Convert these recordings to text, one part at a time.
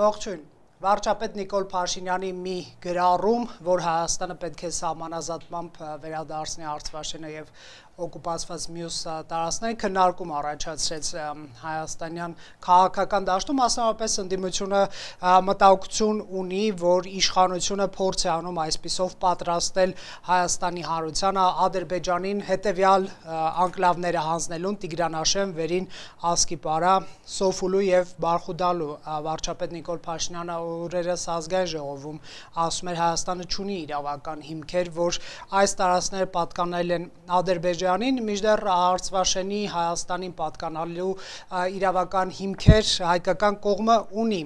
Ողջույն, վարչապետ Նիկոլ Փաշինյանի մի գրառում, որ Հայաստանը պետք է սահմանազատմամբ վերադարձնի Արցվաշենը եւ օկուպացված մյուս տարածքներ քննարկում առաջացրեց հայաստանյան քաղաքական դաշտում, մասնավորապես ընդդիմությունը մտահոգություն ունի, որ իշխանությունը փորձ է անում այսպիսով պատրաստել Հայաստանի հանրությանը Ադրբեջանին հետեւյալ անկլավները հանձնելուն Տիգրանաշեն, Վերին, Ասկիպարա, Սոֆուլու եւ Բարխուդալու վարչապետ Նիկոլ Փաշինյանը օրերս ազգային ժողովում ասում էր Հայաստանը չունի իրավական հիմքեր, որ այս տարածքները պատկանել են Ադրբեջանին, մինչդեռ Արցվաշենի Հայաստանին պատկանալու իրավական հիմքեր հայկական կողմը ունի։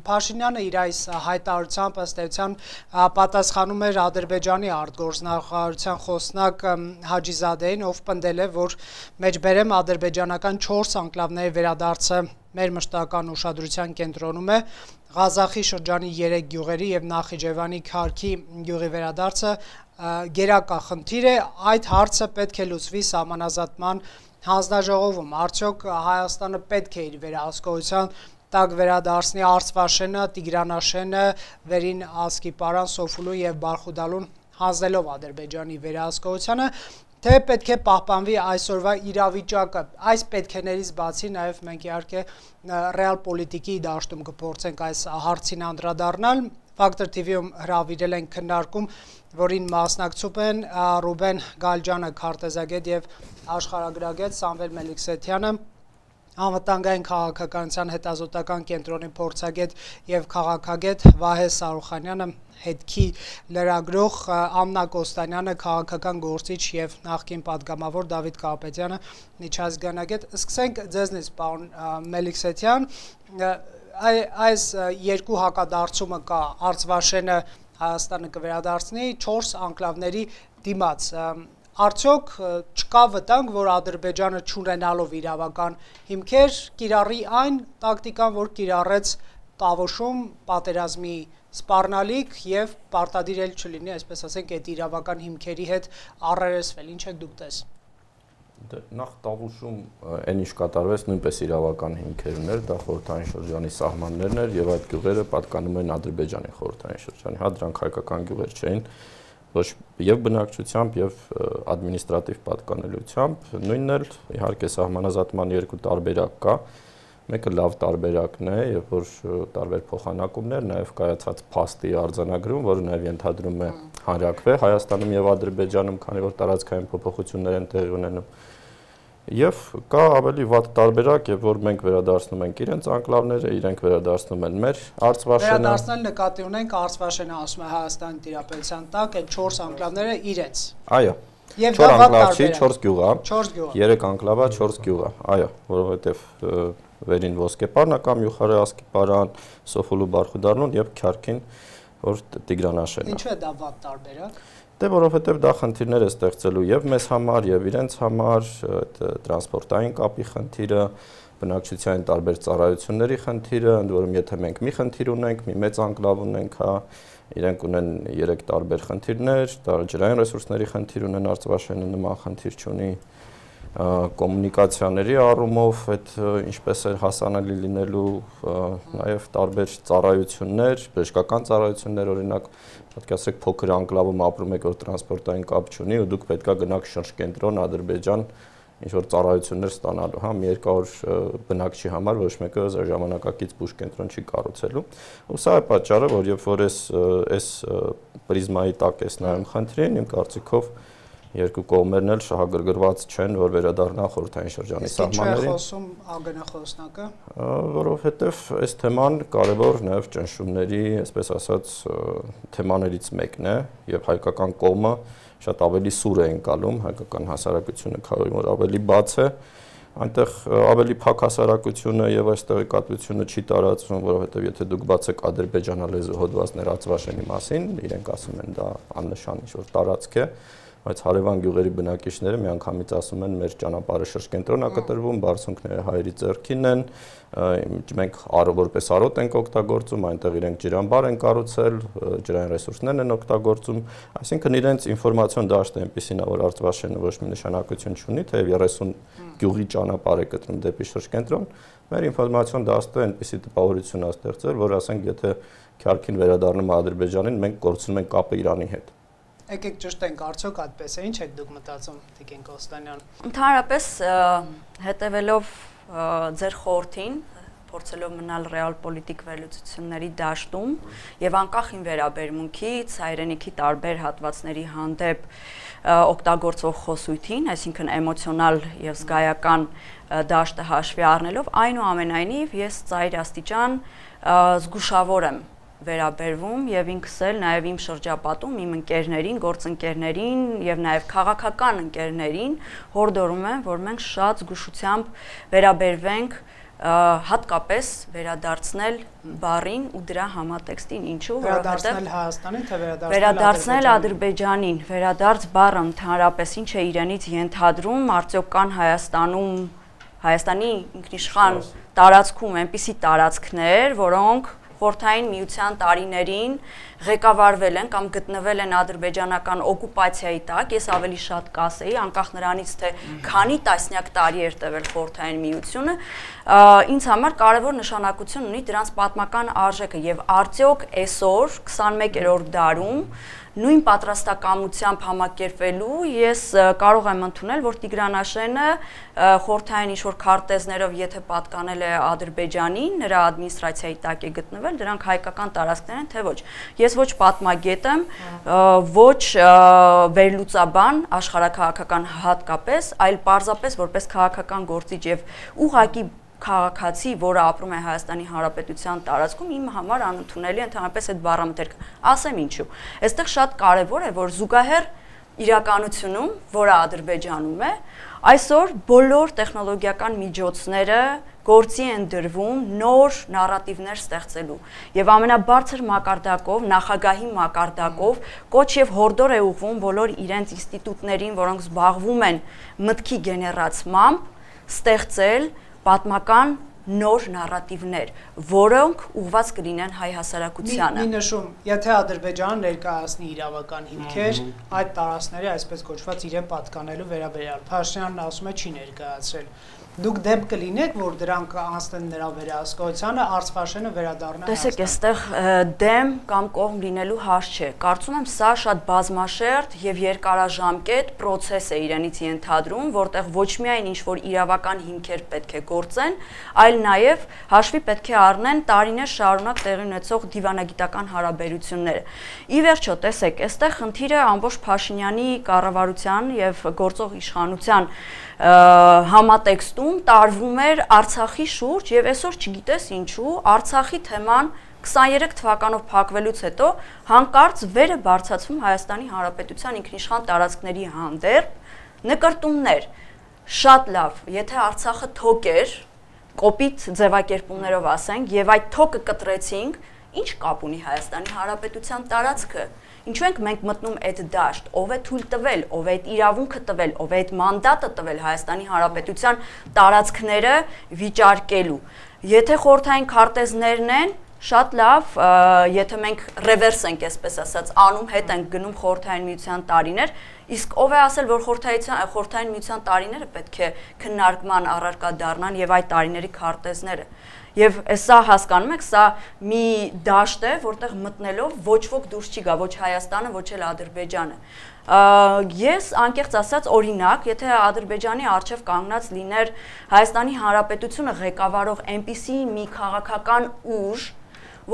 Փաշինյանը իր այս հայտարարությամբ ըստ էության պատասխանում էր Ադրբեջանի արտգործնախարարության խոսնակ Հաջիզադեին, ով պնդել է, որ մեջբերեմ ադրբեջանական 4 անկլավների վերադարձը մեր մշտական ուշադրության կենտրոնում է, Ղազախի շրջանի 3 գյուղերի եւ Նախիջևանի Քարքի գյուղի վերադարձը գերակա խնդիր է, այդ հարցը պետք է լուծվի սահմանազատման հանձնաժողովում, արդյոք Հայաստանը պետք է իր վերահսկողության տակ վերադարձնի Արցվաշենը, Տիգրանաշենը, Վերին, Ասկիպարան, Սոֆուլու եւ Բարխուդալուն հանձնելով Ադրբեջանի վերահսկողությանը, թե պետք է պահպանվի այսօրվա իրավիճակը։ Այս պետքերից բացի նաև մենք իհարկե ռեալ պոլիտիկի դաշտում կփորձենք այս հարցին անդրադառնալ։ Factor TV-ում հրավիրել են քննարկում, որին մասնակցում են Ռուբեն Գալջյանը, քարտեզագետ եւ աշխարհագրագետ Սամվել Մելիքսեթյանը, Անվտանգային քաղաքականության հետազոտական կենտրոնի փորձագետ եւ քաղաքագետ Վահե Սարուխանյանը, հետքի լրագրող Ամնա Կոստանյանը, քաղաքական գործիչ եւ նախկին падգամավոր Դավիթ Կարապետյանը, միջազգանագետ։ Սկսենք ձեզնից, պարոն Մելիքսեթյան, այս երկու հակադարձումը կա, Արցվաշենը Հայաստանը կվերադարձնի 4 անկլավների դիմաց։ Արդյոք չկա վտանգ, որ Ադրբեջանը չունենալով իրավական հիմքեր կիրառի այն տակտիկան, որ կիրառեց Տավուշում պատերազմի սպառնալիք եւ պարտադիր էլ չլինի, այսպես ասենք, այդ իրավական հիմքերի հետ առերեսվել։ Ինչ եք դուք տեսնում։ Նախ Տավուշում այն ինչ կատարվեց նույնպես իրավական հիմքեր ուներ, դա խորհրդային շրջանի սահմաններն էր եւ այդ գյուղերը պատկանում են Ադրբեջանի խորհրդային շրջանի, հա դրանք հայկական գյուղեր չէին, ոչ եւ բնակչությամբ եւ ադմինիստրատիվ պատկանելիությամբ, նույնն էլ իհարկե սահմանազատման երկու տարբերակ կա, մեկը լավ տարբերակն է, երբ որ տարբեր փոխանակումներ, նաեւ կայացած փաստի արձանագրում, որը նաեւ ենթադրում է հանրակրվե Հայաստանում եւ Ադրբեջանում, քանի որ տարածքային փոփոխություններ են տեղի ունենում, եւ կա ավելի վատ տարբերակ, երբ որ մենք վերադարձնում ենք իրենց անկլավները, իրենք վերադարձնում են մեր Արցվաշենը։ Վերադարձնել նկատի ունենք Արցվաշենը, ասում է Հայաստանի Տիրապետության տակ, այդ 4 անկլավները իրենց։ Այո։ Եվ 4 անկլավ չի, 4 գյուղ է։ 4 գյուղ։ 3 անկլավա, 4 գյուղ է։ Այո, որովհետեւ Վերին Ոսկեպարն կամ Յուխարե Ասկիպարան, Սոֆուլու Բարխուդալուն եւ Քարքին, որ Տիգրանաշենն է։ Ինչու է դա վատ տարբերակ։ Դե որովհետև դա խնդիրներ է ստեղծելու եւ մեզ համար եւ իրենց համար, տրանսպորտային կապի խնդիրը, բնակչության տարբեր ծառայությունների խնդիրը, ընդ որում եթե մենք մի խնդիր ունենք, մի մեծ անկլավ ունենք, հա, իրենք ունեն 3 տարբեր խնդիրներ, ջրային ռեսուրսների խնդիր ունեն, Արցվաշենը նման խնդիր չունի, կոմունիկացիաների առումով այդ ինչպես է հասանելի լինելու, նաեւ տարբեր ծառայություններ, բժշկական ծառայություններ, օրինակ պետք է ասեք փոքր անկլավում ապրում եք, որ տրանսպորտային կապ չունի ու դուք պետքա գնաք շրջկենտրոն Ադրբեջան ինչ որ ծառայություններ ստանալու, հա, մի 200 բնակչի համար ոչ մեկը ժամանակակից բուժկենտրոն չի կառուցելու։ Ու սա է պատճառը, որ երբ որ այս պրիզմայի տակ ես նայում խնդրին, իմ կարծիքով երկու կողմերն էլ շահագրգռված չեն, որ վերադառնան խորհրդային շրջանի սահմաններին։ Ինչու է խոսում ագնախոսնակը։ Որովհետև այս թեման կարևոր նաև ճնշումների, այսպես ասած, թեմաներից մեկն է, եւ հայկական կողմը շատ ավելի սուր է ընկալում, հայկական հասարակությունը քանի որ ավելի բաց է, այնտեղ ավելի փակ հասարակությունը եւ այս տեղեկատվությունը չի տարածվում, որովհետեւ եթե դուք բացեք ադրբեջանալեզու հոդվածներ Արցվաշենի մասին, իրենք ասում են դա աննշան ինչ որ տարածք է, բայց հարևան գյուղերի բնակիչները միանգամից ասում են մեր ճանապարհը շրջկենտրոն է կտրվում, բարձունքները հայերի ձեռքին են, մենք որպես արոտ ենք օգտագործում, այնտեղ իրենք ջրամբար են կառուցել, ջրային ռեսուրսներն են օգտագործում, այսինքն իրենց ինֆորմացիոն դաշտը այնպեսին է, որ Արցվաշենը ոչ մի նշանակություն չունի, թեև 30 գյուղի ճանապարհ է կտրում դեպի շրջկենտրոն, մեր ինֆորմացիոն դաշտը այնպեսի տպավորություն է ստեղծել, որ ասենք եթե Քյարքին վերադառնում է Ադրբեջանին, մենք կորցնում ենք կապը Իրանի հետ։ Եկեք ճշտենք, արդյոք այդպես է, ինչ եք դուք մտածում, Տիկին Կոստանյան։ Ընդհանրապես հետևելով ձեր խորհրդին, փորձելով մնալ ռեալպոլիտիկ վերլուծությունների դաշտում եւ անկախ ին վերաբերմունքից հայրենիքի տարբեր հատվածների հանդեպ օգտագործող խոսույթին, այսինքն էմոցիոնալ եւ զգայական դաշտը հաշվի առնելով, այնուամենայնիվ ես ծայր աստիճան զգուշավոր եմ վերաբերվում եւ ինքս էլ նաեւ իմ շրջապատում իմ ընկերներին, գործընկերներին եւ նաեւ քաղաքական ընկերներին հորդորում եմ, որ մենք շատ զգուշությամբ վերաբերվենք հատկապես վերադարձնել բառին ու դրա համատեքստին, ինչու վերադարձնել Հայաստանին, թե վերադարձնել Ադրբեջանին, վերադարձ բառը ընդհանրապես ինչ է իրենից ենթադրում, արդյոք կան Հայաստանի ինքնիշխան տարածքում այնպիսի տարածքներ, որոնք Խորհրդային Միության տարիներին ղեկավարվել են կամ գտնվել են ադրբեջանական օկուպացիայի տակ, ես ավելի շատ կասեի, անկախ նրանից թե քանի տասնյակ տարի էր տևել Խորհրդային Միությունը, ինձ համար կարևոր նշանակություն ունի դրանց պատմական արժեքը եւ արդյոք այսօր 21-րդ դարում նույն պատրաստակամությամբ համակերպվելու ես կարող եմ ընդունել, որ Տիգրանաշենը խորհրդային ինչ-որ քարտեզներով եթե պատկանել է Ադրբեջանին, նրա ադմինիստրացիայի տակ է գտնվել, դրանք հայկական տարածքներ են, թե ոչ։ Ես ոչ պատմագետ եմ, ոչ վերլուծաբան աշխարհաքաղաքական հատկապես, այլ պարզապես որպես քաղաքական գործիչ եւ ուղղակի քաղաքացի, որը ապրում է Հայաստանի Հանրապետության տարածքում, իմ համար անընդունելի է ընդհանրապես այդ բառամթերքը։ Ասեմ ինչու։ Այստեղ շատ կարևոր է, որ զուգահեռ իրականությունում, որը Ադրբեջանում է, այսօր բոլոր տեխնոլոգիական միջոցները գործի են դրվում նոր նարատիվներ ստեղծելու եւ ամենաբարձր մակարդակով, նախագահի մակարդակով կոչ եւ հորդոր է ուղղվում բոլոր իրենց ինստիտուտներին, որոնք զբաղվում են մտքի գեներացմամբ, ստեղծել պատմական նոր նարատիվներ, որոնք ուղղված կլինեն հայ հասարակությանը։ Մի նշում, եթե Ադրբեջանը ներկայացնի իրավական հիմքեր, այդ տարածքների այսպես կոչված իրեն պատկանելու վերաբերյալ, Փաշինյանն ասում է չի ներկայացրել։ Դուք դեպ կլինեք, որ դրանք անցնեն նրա վերահսկողությանը, Արցվաշենը վերադառնա Հայաստան։ Տեսեք, այստեղ դեմ կամ կողմ լինելու հարց չէ։ Կարծում եմ սա շատ բազմաշերտ եւ երկարաժամկետ process է իրենից ենթադրում, որտեղ ոչ միայն ինչ որ իրավական հիմքեր պետք է գործեն, այլ նաեւ հաշվի պետք է առնեն տարիներ շարունակ տեղի ունեցող դիվանագիտական հարաբերությունները։ Ի վերջո, տեսեք, այստեղ խնդիրը ամբողջ Փաշինյանի կառավարության եւ գործող իշխանության համատեքստում տարվում էր Արցախի շուրջ եւ այսօր չգիտես ինչու Արցախի թեման 23 թվականով փակվելուց հետո հանկարծ վերը բարձրացվում Հայաստանի Հանրապետության ինքնիշխան տարածքների հանդեպ նկրտումներ շատ լավ, եթե Արցախը թոք էր, կոպիտ ձևակերպումներով ասենք, եւ այդ թոկը կտրեցինք, ինչ կապ ունի Հայաստանի Հանրապետության տարածքը։ Ինչու ենք մենք մտնում այդ դաշտ, ով է թույլ տվել, ով է այդ իրավունքը տվել, ով է այդ մանդատը տվել Հայաստանի Հանրապետության տարածքները վիճարկելու։ Եթե խորհրդային քարտեզներն են, շատ լավ, եթե մենք ռևերս ենք, այսպես ասած, անում հետ ենք գնում խորհրդային միության տարիներ, իսկ ով է ասել, որ խորհրդային միության տարիները պետք է քննարկման առարկա դառնան եւ այդ տարիների քարտեզները։ Եվ սա հասկանում եք, սա մի դաշտ է, որտեղ մտնելով ոչ ոք դուրս չի գա, ոչ Հայաստանը, ոչ էլ Ադրբեջանը։ Ես անկեղծ ասած օրինակ, եթե Ադրբեջանի արչև կանգնած լիներ Հայաստանի Հանրապետությունը ղեկավարող այնպիսի մի քաղաքական ուժ,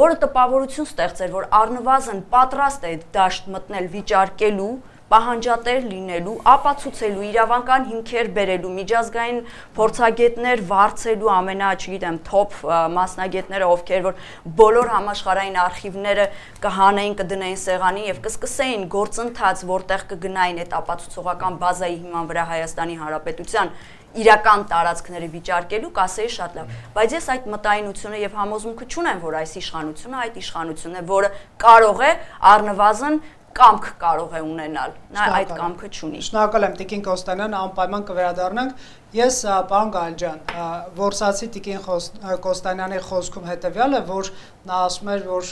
որը տպավորություն ստեղծեր, որ առնվազն պատրաստ է դաշտ մտնել վիճարկելու, պահանջատեր լինելու, ապացուցելու, իրավական հիմքեր բերելու, միջազգային փորձագետներ վարձելու չգիտեմ, top մասնագետները, ովքեր որ բոլոր համաշխարհային արխիվները կհանեին, կդնեին սեղանին եւ կսկսեին գործընթաց, որտեղ կգնային այդ ապացուցողական բազայի հիման վրա Հայաստանի Հանրապետության իրական տարածքները վիճարկելու, կասեի շատ լավ, բայց ես այդ մտայնությունը եւ համոզմունքը չունեմ, որ այս իշխանությունը այդ իշխանությունն է, որը կարող է առնվազն կամք կարող է ունենալ, նա այդ կամքը չունի։ Շնորհակալ եմ Տիկին Կոստանյան, անպայման կվերադառնանք։ Ես պարոն Գալաջյան, որսացի Տիկին Կոստանյանի խոսքում հետևյալը, որ նա ասում էր, որ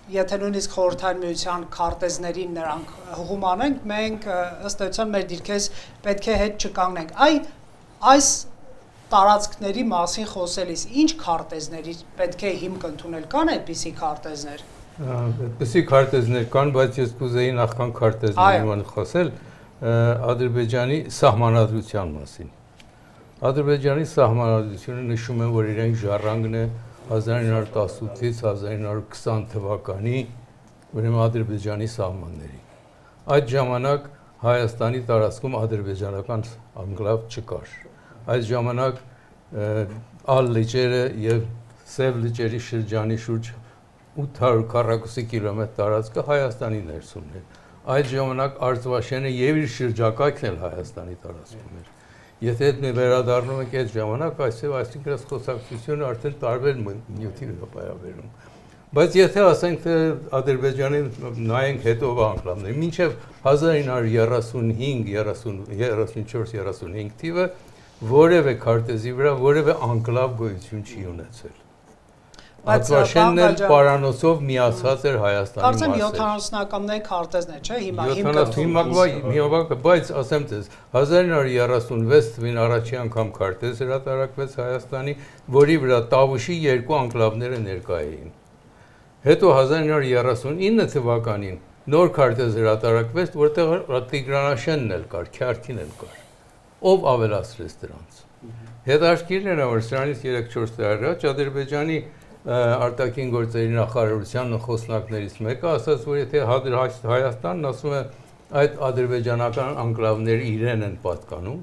եթե նույնիսկ խորհրդային միության քարտեզներին նրանք հղում անենք, մենք ըստ էության մեր դիրքերս պետք է հետ չկանգնենք։ Այս տարածքների մասին խոսելիս ինչ քարտեզների պետք է հիմք ընդունել, կան այդպիսի քարտեզներ։ Այդպիսի քարտեզներ կան, բայց ես կուզեի նախքան քարտեզների խոսել Ադրբեջանի սահմանադրության մասին։ Ադրբեջանի սահմանադրությունը նշում է, որ իրենք ժառանգն է 1918-ից 1920 թվականի ուրեմն Ադրբեջանի սահմանների։ Այդ ժամանակ Հայաստանի տարածքում ադրբեջանական անկլավ չկար։ Այդ ժամանակ Ալ լճերը եւ Սև լճերի շրջանի շուրջ 800 քառակուսի կիլոմետր տարածքը Հայաստանի ներսումն էր։ Այդ ժամանակ Արցախը եւ իր շրջակայքն էլ Հայաստանի տարածքում էր։ Եթե դե վերադառնում եք այդ ժամանակ, այսինքն այս խոսակցությունը արդեն տարբեր նյութի վրա։ Բայց եթե ասենք թե Ադրբեջանին նայենք հետո անկլավներ, մինչև 1935-34-35 թիվը որևէ քարտեզի վրա որևէ անկլավ գոյություն չի ունեցել։ Ադրբեջանն էլ պարանոցով միացած էր Հայաստանի մասը։ Կարծեմ 70-ականների քարտեզներ, չէ՞, հիմա բայց ասեմ ձեզ 1936 թվականին առաջի անգամ քարտեզ հրատարակվեց Հայաստանի, որի վրա Տավուշի երկու անկլավները ներկա էին։ Հետո 1939 թվականին նոր քարտեզ հրատարակվեց, որտեղ Տիգրանաշենն էլ կար, Քյարքին էլ կար։ Ով ավելացրեց դրանց։ Հետաքրքիրն է, որ սրանից 3-4 տարի առաջ Ադրբեջանի արտաքին գործերի նախարարության խոսնակներից մեկը ասաց, որ եթե Հայաստանն ասում է այդ ադրբեջանական անկլավները իրեն են պատկանում,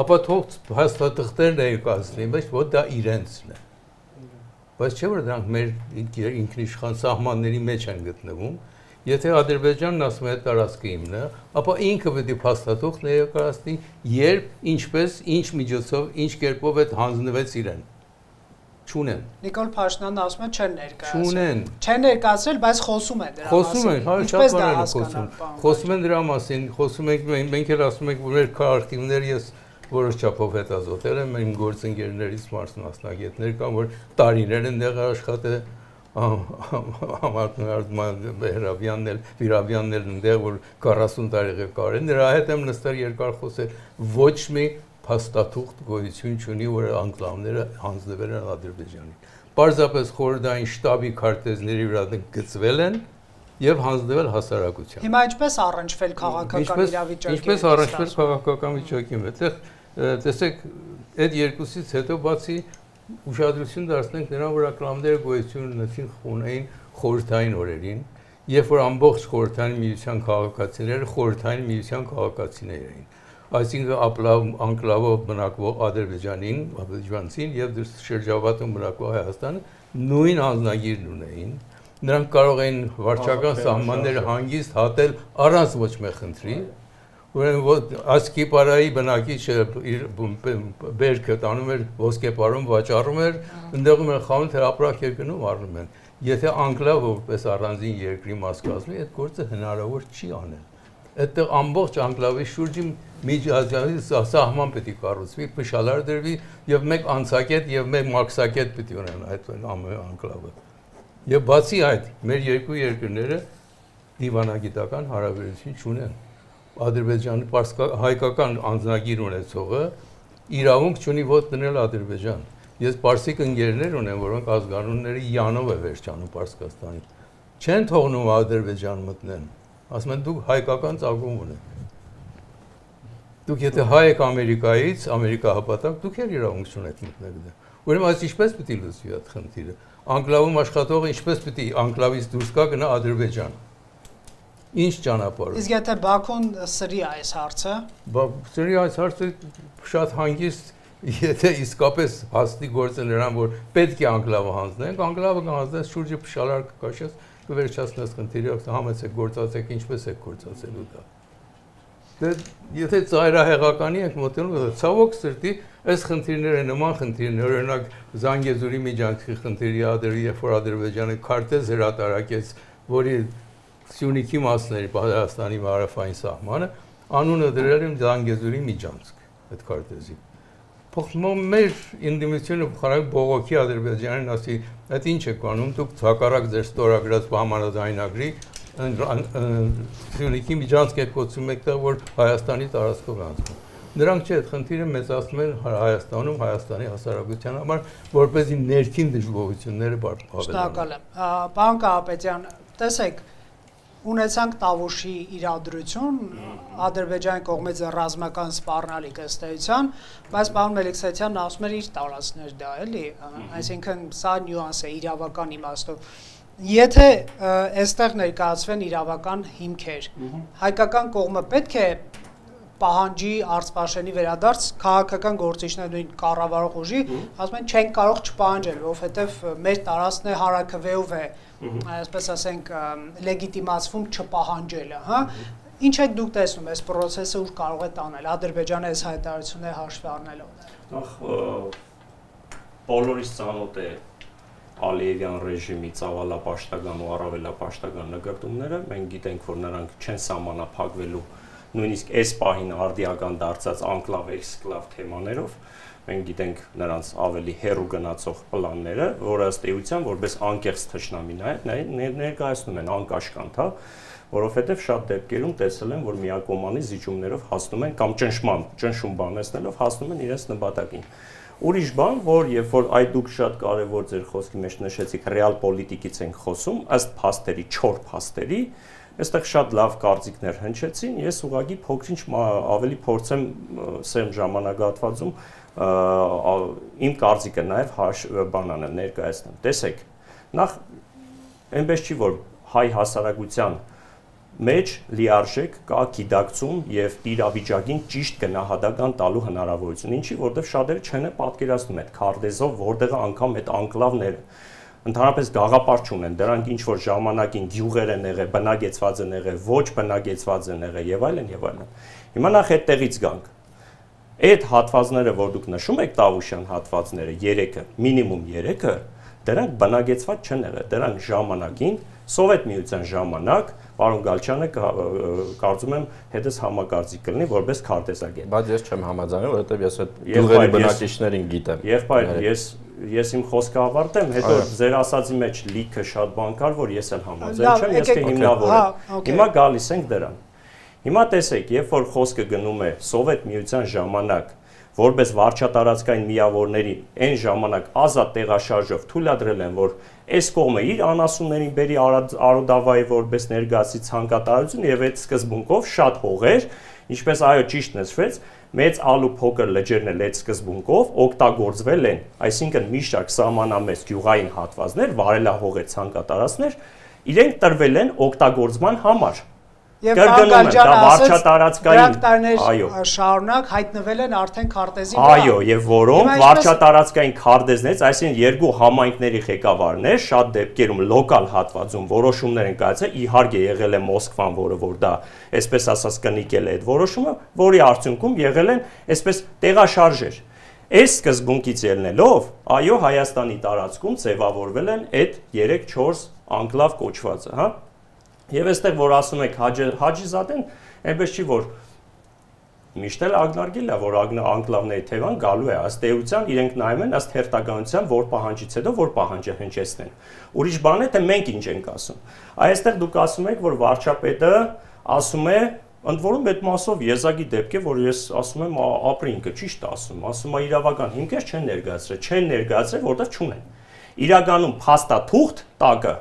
ապա թող հաստատղթեր ներկայացնի, բայց որ դա իրենցն է։ Բայց չէ՞ որ դրանք մեր ինքնիշխան սահմանների մեջ են գտնվում, եթե Ադրբեջանն ասում է տարածքը իմն է, ապա ինքը պետք է հաստատող ներկայացնի, երբ, ինչպես, ինչ միջոցով, ինչ կերպով այդ հանձնվեց իրեն։ Չունեն։ Նիկոլ Փաշինյանն ասում է չեն ներկայացրել։ Չունեն։ Չեն ներկայացրել, բայց խոսում են դրա մասին։ Խոսում են, շատ բաներ խոսում։ Խոսում են դրա մասին, խոսում ենք մենք էլ ասում ենք, որ մեր արխիվները ես որոշ չափով հետազոտել եմ, իմ գործընկերներից մասնագետներ կան, որ տարիներ են դեղ աշխատել, Հրավյանն էլ, Վիրավյանն էլ ընդեղ, որ 40 տարի կար են, նրա հետ եմ նստել երկար խոսել, ոչ մի փաստաթուղթ գոյություն չունի, որ անկլավները հանձնվել են Ադրբեջանին։ Պարզապես խորհրդային շտաբի քարտեզների վրա գծվել են եւ հանձնվել հասարակության։ Հիմա ինչպես առնչվել քաղաքական իրավիճակի։ Ինչպես առնչվել քաղաքական վիճակի հետ։ Տեսեք, այդ երկուսից հետո բացի ուշադրություն դարձնենք նրան, որ անկլավները գոյություն ունեցին խոնային խորհրդային օրերին, երբ որ ամբողջ խորհրդային միության քաղաքացիները խորհրդային միության քաղաքացիներ էին։ Այսինքն անկլավով բնակվող Ադրբեջանին, ադրբեջանցին եւ շրջապատում բնակվող Հայաստանը նույն անձնագիրն ունեին։ Նրանք կարող էին վարչական սահմանները հանգիստ հատել առանց ոչ մի խնդրի։ Ուրեմն ասկի պարայի բնակիչը իր բերքը տանում էր ոսկեպարում վաճառում էր, ընդեղում էր խանութ հրապարակ էր գնում առնում են։ Եթե անկլավ որպես առանձին երկրի մաս կազմի, այդ գործը հնարավոր չի անել։ Այդտեղ ամբողջ անկլավի շուրջը միջազգային սահման պետք է կառուցվի, փշալար դրվի եւ մեկ անցակետ եւ մեկ մաքսակետ պետք է ունենան այդ անկլավը։ Եվ բացի այդ, մեր երկու երկրները դիվանագիտական հարաբերություն չունեն։ Ադրբեջանի հայկական անձնագիր ունեցողը իրավունք չունի ոտ դնել Ադրբեջան։ Ես պարսիկ ընկերներ ունեմ, որոնք ազգանունները յանով է վերջանում Պարսկաստանի։ Չեն թողնում Ադրբեջան մտնեն։ Ասում են դուք հայկական ծագում ունեք։ Դուք եթե հայ եք Ամերիկայից, Ամերիկահպատակ, դուք էլ իրավունք չունեք մտնել դա։ Ուրեմն այս ինչպես պետք է լուծվի այդ խնդիրը։ Անկլավում աշխատողը ինչպես պետք է անկլավից դուրս գա գնա Ադրբեջան։ Ինչ ճանապարհով։ Իսկ եթե Բաքուն սրի այս հարցը։ Սրի այս հարցը շատ հանգիստ, եթե իսկապես հաստի գործը նրան, որ պետք է անկլավը հանձնենք, անկլավը կհանձնես շուրջը փշալար կկաշես, կվերջացնես խնդիրը, համեցեք գործածեք, ինչպես եք գործածելու դա։ Դե եթե ծայրահեղականի ենք մոտենում, ցավոք սրտի, այս խնդիրները նման խնդիրներ, օրինակ Զանգեզուրի միջանցքի խնդիրի երբ որ Ադրբեջանը քարտեզ հրատարակեց, որի Սյունիքի մասների Հայաստանի հարավային սահմանը անունը դրել են Զանգեզուրի միջանցք այդ քարտեզի։ Մեր ինդիմությունը խարակ բողոքի Ադրբեջանին ասի, այդ ինչ եք անում, դուք հակառակ ձեր ստորագրած համանadայնագրի Սյունիքի միջանցք եք կոչում եք, որ Հայաստանի տարածքով անցնում։ Նրանք չէ, այդ խնդիրը մեծացնում են Հայաստանում, Հայաստանի հասարակության համար, որպեսզի ներքին դժգոհությունները բարելավեն։ Շնորհակալ եմ։ Պարոն Կարապետյան, տեսեք, ունեցանք Տավուշի իրադրություն, Ադրբեջանի կողմից ռազմական սպառնալիք ըստ էության, բայց պարոն Մելիքսեթյանն ասում էր իր տարածքներ դա, էլի, այսինքն սա նյուանս է իրավական իմաստով։ Եթե այստեղ ներկայացվեն իրավական հիմքեր, հայկական կողմը պետք է պահանջի Արցախաշենի վերադարձ քաղաքական գործիչներ նույն կառավարող ուժի, ասում են չենք կարող չպահանջել, որովհետև մեր տարածքն է հարաքվեով է, այսպես ասենք, լեգիտիմացվում չպահանջելը, հա։ Ինչ եք դուք տեսնում, այս process-ը ուր կարող է տանել Ադրբեջանը այս հայտարարությունները հաշվի առնելով։ Նախ բոլորիս ծանոթ է Ալիևյան ռեժիմի ծավալապաշտական ու առավելապաշտական նկատումները, մենք գիտենք, որ նրանք չեն սահմանափակվելու նույնիսկ այս պահին արդիական դարձած անկլավ-էքսկլավ թեմաներով, մենք գիտենք նրանց ավելի հեռու գնացող պլանները, որը ըստ էության որպես անկեղծ թշնամի ներկայացնում են անկաշկանդ, հա, որովհետև շատ դեպքերում տեսել են, որ միակողմանի զիջումներով հասնում են կամ ճնշում բանեցնելով հասնում են իրենց նպատակին։ Ուրիշ բան, որ երբ որ այդ դուք շատ կարևոր ձեր խոսքի մեջ նշեցիք, ռեալ պոլիտիկից ենք խոսում, ըստ փաստերի, 4 փաստերի, այստեղ շատ լավ կարծիքներ հնչեցին, ես ուղղակի փոքրինչ ավելի փորձեմ սեմ ժամանակահատվածում իմ կարծիքը նաև բանանը ներկայացնեմ։ Տեսեք, նախ այնպես չի, որ հայ հասարակության մեջ լիարժեք կա գիտակցում եւ իրավիճակին ճիշտ գնահատական տալու հնարավորություն, ինչի որտեղ շատերը չեն պատկերացնում այդ քարտեզով, որտեղ անգամ այդ անկլավները ընդհանրապես գաղափար չունեն, դրանք ինչ որ ժամանակին գյուղեր են եղել, բնակեցված են եղել, ոչ բնակեցված են եղել եւ այլն եւ այլն։ Հիմա նախ այդտեղից գանք։ Այդ հատվածները, որ դուք նշում եք Տավուշյան հատվածները, 3-ը, մինիմում 3-ը, դրանք բնակեցված չեն եղել, դրանք ժամանակին Սովետ միության ժամանակ պարոն Գալչյանը կարծում եմ հետս համակարծիք կլինի որպես քարտեզագետ։ Բայց ես չեմ համաձայնում, որովհետև ես այդ գյուղերի բնակիչներին գիտեմ։ Եղբայր, ես իմ խոսքը ավարտեմ, հետո ձեր ասածի մեջ լիքը շատ բան կար, որ ես էլ համաձայն չեմ, ես կհիմնավորեմ։ Հիմա գալիս ենք դրան։ Հիմա տեսեք, երբ որ խոսքը գնում է Սովետ միության ժամանակ որպես վարչատարածքային միավորների այն ժամանակ ազատ տեղաշարժով թույլատրել են, որ այս կողմը իր անասուններին բերի արոդավայի որպես ներգացի ցանկատարություն եւ այդ սկզբունքով շատ հողեր, ինչպես այո ճիշտ նշվեց, մեծ ալու փոքր լճերն էլ այդ սկզբունքով օգտագործվել են, այսինքն մի շարք սահմանամեծ գյուղային հատվածներ, վարելահող ցանկատարածներ, իրենք տրվել են օգտագործման համար։ Եվ Գալջյանը վարչատարածքային շարունակ հայտնվել են արդեն քարտեզի վրա։ Այո, եւ որոնք վարչատարածքային քարտեզներից, այսինքն երկու համայնքների ղեկավարներ շատ դեպքերում լոկալ հատվածում որոշումներ են կայացել, իհարկե եղել է Մոսկվան, որ դա այսպես ասած կնիկել է այդ որոշումը, որի արդյունքում եղել են այսպես տեղաշարժեր։ Այս սկզբունքից ելնելով, այո, Հայաստանի տարածքում ձևավորվել են այդ 3-4 անկլավ կոչվածը, հա։ Եվ այստեղ որ ասում եք Հաջիզադեն, այնպես չի որ միշտ էլ ակնարկել է, որ անկլավների թևան գալու է, ըստ էության իրենք նայում են ըստ հերթականության, որ պահանջից հետո որ պահանջը հնչեցնեն։ Ուրիշ բան է, թե մենք ինչ ենք ասում։ Այստեղ դուք ասում եք, որ վարչապետը ասում է, ընդ որում այդ մասով եզակի դեպք է, որ ես ասում եմ ապրինքը ճիշտ ասում է իրավական հիմքեր չեն ներկայացրել, որտեղ չունեն։ Իրականում փաստաթուղթ տակը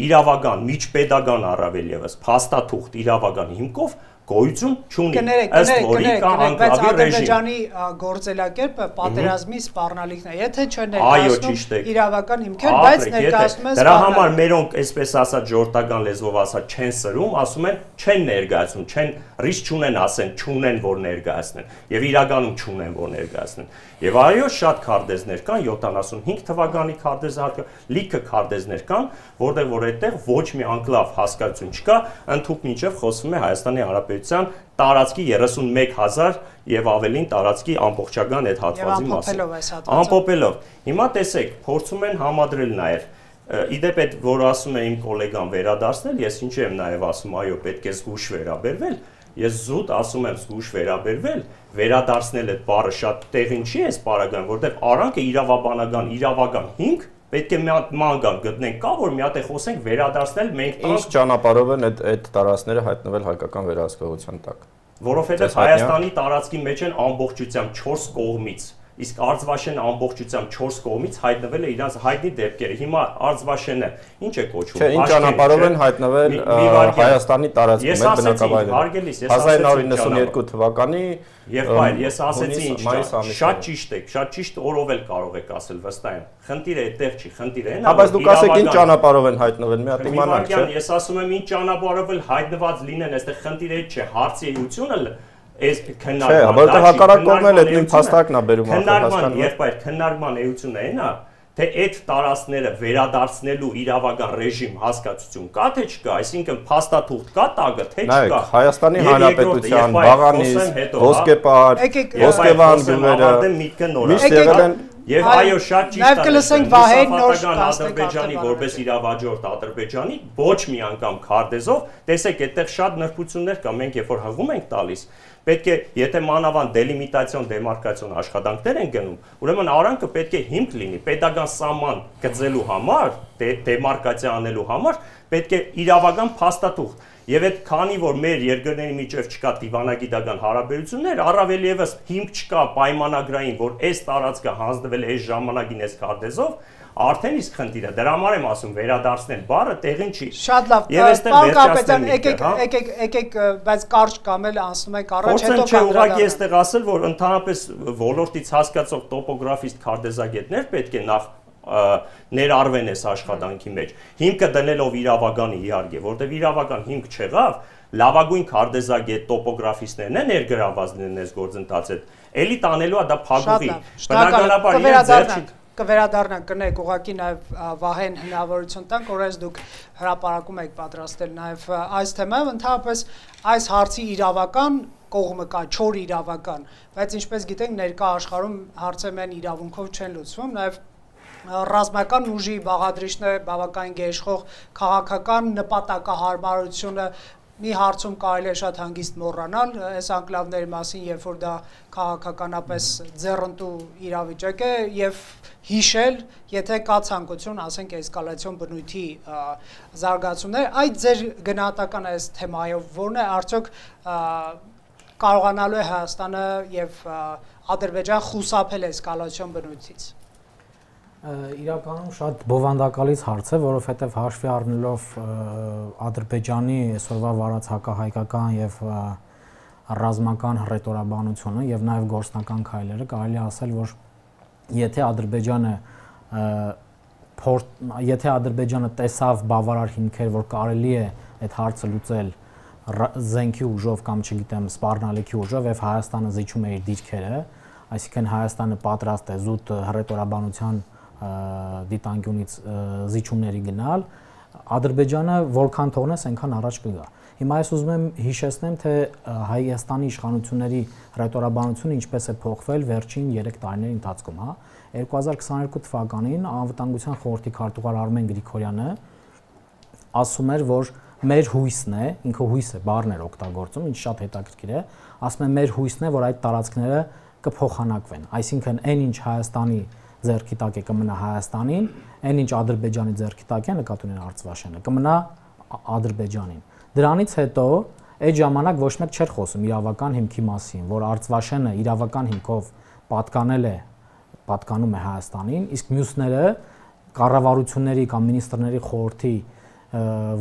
իրավական, միջպետական առավել եւս փաստաթուղթ իրավական հիմքով գոյություն չունի, ըստ որի կա անկլավի ռեժիմ։ Ադրբեջանի գործելակերպը պատերազմի սպառնալիքն է, եթե չներկայացնում իրավական հիմքեր, բայց ներկայացնում են դրա համար մերոնք, այսպես ասած, ժողովրդական լեզվով ասած, չեն սրում, ասում են չեն ներկայացնում, չեն ռիսկ չունեն ասեն, չունեն որ ներկայացնեն, եւ իրականում չունեն որ ներկայացնեն։ Եվ այո, շատ քարտեզներ կան, 75 թվականի քարտեզը, լիքը քարտեզներ կան, որտեղ որ այդտեղ ոչ մի անկլավ հասկացություն չկա, ընդհանուր մինչև խոսվում է Հայաստանի Հանրապետության տարածքի 31000 եւ ավելին տարածքի ամբողջական այդ հատվածի մասին։ Ամփոփելով։ Հիմա տեսեք, փորձում են համադրել նաեւ Իդեպ այդ որ ասում է իմ գոլեգան վերադարձնել, ես ինչ եմ նաև ասում, այո, պետք է զգուշ վերաբերվել, ես զուտ ասում եմ զգուշ վերաբերվել, վերադարձնել այդ բառը շատ տեղին չի էս պարագան, որտեղ արանքը իրավական հիմք պետք է ման գտնենք կա, որ մի հատ է խոսենք վերադարձնել մենք ինչ ճանապարհով են այդ տարածքները հայտնվել հայկական վերահսկողության տակ։ Որովհետև Հայաստանի տարածքի մեջ են ամբողջությամբ 4 կողմից իսկ Արցվաշենը ամբողջությամբ 4 կողմից հայտնվել է իրանց հայտնի դեպքերը։ Հիմա Արցվաշենը ինչ է կոչվում։ Չէ, ինչ ճանապարհով են հայտնվել Հայաստանի տարածքում, մեր բնակավայրերում։ 1992 թվականի Եղբայր, ես ասեցի ինչ շատ ճիշտ եք, շատ ճիշտ օրով էլ կարող եք ասել, վստահ եմ։ Խնդիրը այդտեղ չի, խնդիրը այն է, բայց դուք ասեք ինչ ճանապարհով են հայտնվել, մի հատ իմանանք, չէ՞։ Ես ասում եմ ինչ ճանապարհով էլ հայտնված լինեն, այստեղ խնդիրը այդ չէ, հարցի էությունը այս քննարկման։ Չէ, որովհետեւ հակառակ կողմն էլ այդ նույն փաստարկն է բերում հասկանում։ Եղբայր, քննարկման էությունը այն է, թե այդ տարածքները վերադարձնելու իրավական ռեժիմ հասկացություն կա թե չկա, այսինքն փաստաթուղթ կա տագը թե չկա։ Նայեք, Հայաստանի Հանրապետության Վաղանիս, Ոսկեպար, Ոսկեվան գյուղերը միշտ եղել են Եվ այո, շատ ճիշտ է։ Նաև կլսենք Վահեն նոր Ադրբեջանի որպես իրավաճորտ Ադրբեջանի ոչ մի անգամ քարտեզով, տեսեք, այդտեղ շատ նրբություններ կա, մենք երբ որ հղում ենք տալիս, պետք է, եթե մանավանդ դելիմիտացիոն, դեմարկացիոն աշխատանքներ են գնում, ուրեմն արանքը պետք է հիմք լինի, պետական սահման գծելու համար, դեմարկացիա անելու համար, պետք է իրավական փաստաթուղթ Եվ այդ քանի որ մեր երկրների միջև չկա դիվանագիտական հարաբերություններ, առավել եւս հիմք չկա պայմանագրային, որ այս տարածքը հանձնվել է այս ժամանակին այս քարտեզով, արդեն իսկ խնդիրը դրա համար եմ ասում վերադարձնել բառը տեղին չի։ Շատ լավ։ Պարոն Կապետյան, եկեք, բայց կարճ կամ էլ անցնում ենք առաջ, հետո չէ, ուղղակի էստեղ ասել, որ ընդհանրապես ոլորտից հասկացող տոպոգրաֆիստ քարտեզագետներ պետք է նախ ներառվեն այս աշխատանքի մեջ։ Հիմքը դնելով իրավականի իհարկե, որտեղ իրավական հիմք չեղավ, լավագույն քարտեզագետ տոպոգրաֆիստներն են ներգրավված լինեն այս գործընթացը։ Էլի տանելու է դա փակուղի։ Բնականաբար իրենց ձեռք կվերադառնանք կնեք ուղղակի նաև Վահեն հնարավորություն տանք, որ այս դուք հրապարակում եք պատրաստել նաև այս թեմայով, ընդհանրապես այս հարցի իրավական կողմը կա, չոր իրավական, բայց ինչպես գիտենք ներկա աշխարհում հարցեր մեն իրավունքով չեն լուծվում, նաև ռազմական ուժի բաղադրիչները բավական գերիշխող քաղաքական նպատակահարմարությունը մի հարցում կարելի է շատ հանգիստ մոռանալ այս անկլավների մասին, երբ որ դա քաղաքականապես ձեռնտու իրավիճակ է եւ հիշել, եթե կա ցանկություն, ասենք էսկալացիոն բնույթի զարգացումներ, այդ ձեր գնահատական այս թեմայով որն է արդյոք կարողանալու է Հայաստանը եւ Ադրբեջան խուսափել էսկալացիոն բնույթից։ Իրականում շատ բովանդակալից հարց է, որովհետև հաշվի առնելով Ադրբեջանի այսօրվա վարած հակահայկական եւ ռազմական հռետորաբանությունը եւ նաեւ գործնական քայլերը, կարելի է ասել, որ եթե Ադրբեջանը տեսավ բավարար հիմքեր, որ կարելի է այդ հարցը լուծել զենքի ուժով կամ չգիտեմ սպառնալիքի ուժով եւ Հայաստանը զիջում է իր դիրքերը, այսինքն Հայաստանը պատրաստ է զուտ հռետորաբանության դիտանկյունից զիջումների գնալ, Ադրբեջանը որքան թողնես, այնքան առաջ կգա։ Հիմա ես ուզում եմ հիշեցնեմ, թե Հայաստանի իշխանությունների հռետորաբանությունը ինչպես է փոխվել վերջին 3 տարիների ընթացքում, հա։ 2022 թվականին Անվտանգության խորհրդի քարտուղար Արմեն Գրիգորյանը ասում էր, որ մեր հույսն է, ինքը հույս է, բառն էր օգտագործում, ինչ շատ հետաքրքիր է, ասում է մեր հույսն է, որ այդ տարածքները կփոխանակվեն, այսինքն այն ինչ Հայաստանի ձեռքի տակ է կմնա Հայաստանին, այն ինչ Ադրբեջանի ձեռքի տակ է, նկատի ունեն Արցվաշենը, կմնա Ադրբեջանին։ Դրանից հետո այդ ժամանակ ոչ մեկ չէր խոսում իրավական հիմքի մասին, որ Արցվաշենը իրավական հիմքով պատկանում է Հայաստանին, իսկ մյուսները կառավարությունների կամ մինիստրների խորհրդի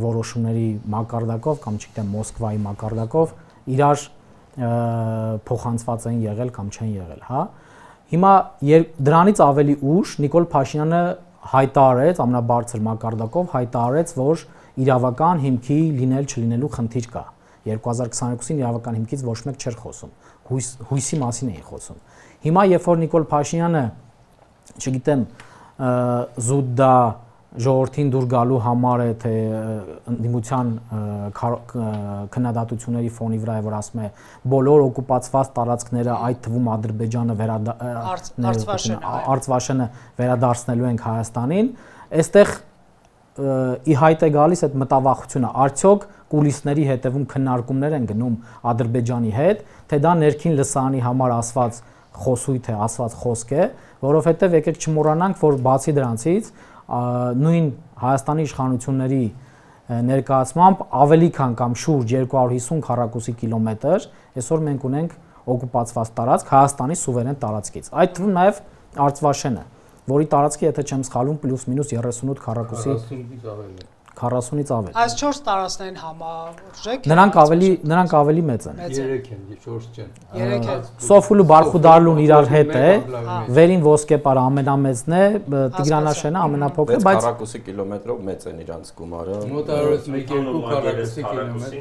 որոշումների մակարդակով կամ չգիտեմ Մոսկվայի մակարդակով իրար փոխանցված են եղել կամ չեն եղել, հա։ Հիմա դրանից ավելի ուշ Նիկոլ Փաշինյանը հայտարարեց ամենաբարձր մակարդակով հայտարարեց, որ իրավական հիմքի լինել չլինելու խնդիր կա։ 2022-ին իրավական հիմքից ոչ մեկ չէր խոսում, հույսի մասին էին խոսում։ Հիմա երբ որ Նիկոլ Փաշինյանը, չգիտեմ, զուտ դա ժողովրդին դուր գալու համար է, թե ընդդիմության քննադատությունների ֆոնի վրա է, որ ասում է բոլոր օկուպացված տարածքները, այդ թվում Ադրբեջանը Արցվաշենը վերադարձնելու ենք Հայաստանին, այստեղ ի հայտ է գալիս այդ մտավախությունը, արդյոք կուլիսների հետևում քննարկումներ են գնում Ադրբեջանի հետ, թե դա ներքին լսարանի համար ասված խոսույթ է, ասված խոսք է, որովհետև եկեք չմոռանանք, որ բացի դրանցից նույն Հայաստանի իշխանությունների ներկայացմամբ ավելի քան կամ շուրջ 250 քառակուսի կիլոմետր այսօր մենք ունենք օկուպացված տարածք Հայաստանի սուվերեն տարածքից։ Այդ թվում նաև Արցվաշենը, որի տարածքը, եթե չեմ սխալվում, պլյուս-մինուս 38 քառակուսի 40-ից ավել։ Այս 4 տարածքներին համարժեք նրանք ավելի մեծ են։ 3 են, 4 չեն։ 3 են։ Սոֆուլը Բարխուդարլուն իրար հետ է, վերին ոսկեպարը ամենամեծն է, Տիգրանաշենը ամենափոքրը, բայց քառակուսի կիլոմետրով մեծ են իրանց գումարը։ Մոտավորապես 1-2 քառակուսի կիլոմետր։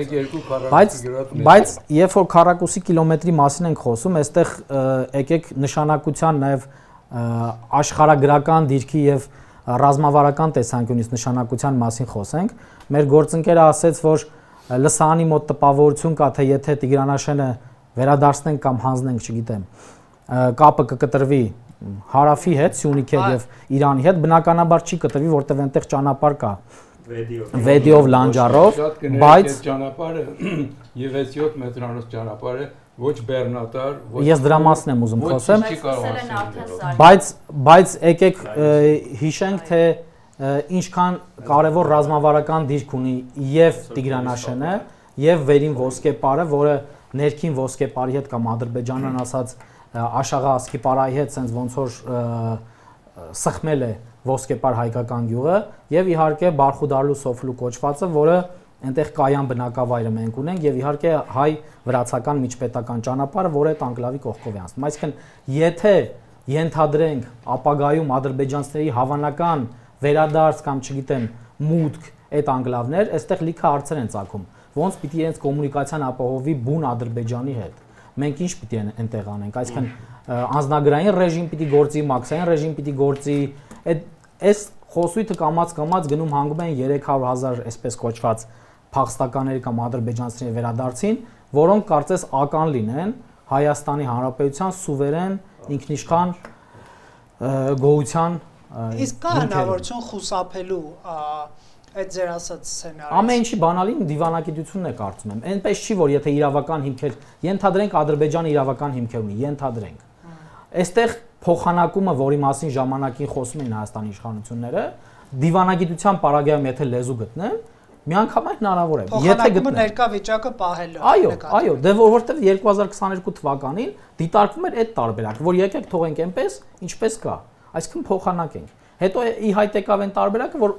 1-2 քառակուսի բայց երբ որ քառակուսի կիլոմետրի մասին ենք խոսում, այստեղ եկեք նշանակության նաև աշխարհագրական դիրքի եւ ռազմավարական տեսանկյունից նշանակության մասին խոսենք։ Մեր գործընկերը ասաց, որ լսարանի մոտ տպավորություն կա, թե եթե Տիգրանաշենը վերադարձնենք կամ հանձնենք, չգիտեմ, կապը կկտրվի հարավի հետ, Սյունիքի հետ եւ Իրանի հետ, բնականաբար չի կտրվի, որտեղ այնտեղ ճանապարհ կա վեդիով լանջառով, բայց ճանապարհը եւ 6-7 մետրանոց ճանապարհը ոչ բեռնատար, ոչ ես դրա մասին եմ ուզում խոսեմ, բայց եկեք հիշենք, թե ինչքան կարևոր ռազմավարական դիրք ունի եւ Տիգրանաշենը եւ վերին ոսկեպարը, որը ներքին ոսկեպարի հետ կամ Ադրբեջանն ասած Աշաղա Ասկիպարայի հետ sense ոնց որ սխմել է ոսկեպար հայկական գյուղը եւ իհարկե Բարխուդարլու Սոֆլու կոչվածը, որը այնտեղ կայան բնակավայրը մենք ունենք եւ իհարկե հայ-վրացական միջպետական ճանապարհը, որը այդ անկլավի կողքով է անցնում։ Այսինքն, եթե ենթադրենք ապագայում ադրբեջանցիների հավանական վերադարձ կամ չգիտեմ մուտք այդ անկլավներ, այստեղ լիքը հարցեր են ծագում։ Ոնց պիտի իրենց կոմունիկացիան ապահովի բուն Ադրբեջանի հետ։ Մենք ինչ պիտի այնտեղ անենք, այսինքն անձնագրային ռեժիմ պիտի գործի, մաքսային ռեժիմ պիտի գործի, այս խոսույթը կամած գնում հանգում են 300,000 այսպես կոչված փախստականների կամ ադրբեջանցիների վերադարձին, որոնք կարծես ական լինեն Հայաստանի Հանրապետության սուվերեն ինքնիշխան գոյության իսկ կա հնարավորություն խուսափելու այդ ձեր ասած սցենարից։ Ամեն ինչի բանալին դիվանագիտությունն է կարծում եմ։ Այնպես չի, որ եթե իրավական հիմքեր, ենթադրենք Ադրբեջանը իրավական հիմքեր ունի, ենթադրենք։ Այստեղ փոխանակումը, որի մասին ժամանակին խոսում էին Հայաստանի իշխանությունները, դիվանագիտության պարագայում եթե լեզու գտնեն, միանգամայն հնարավոր է։ Եթե գտնեն ներկա վիճակը պահելու։ Այո, դե որովհետև 2022 թվականին դիտարկվում էր այդ տարբերակը, որ եկեք թողենք այնպես, ինչպես կա, այսինքն փոխանակենք։ Հետո ի հայտ եկավ այն տարբերակը, որ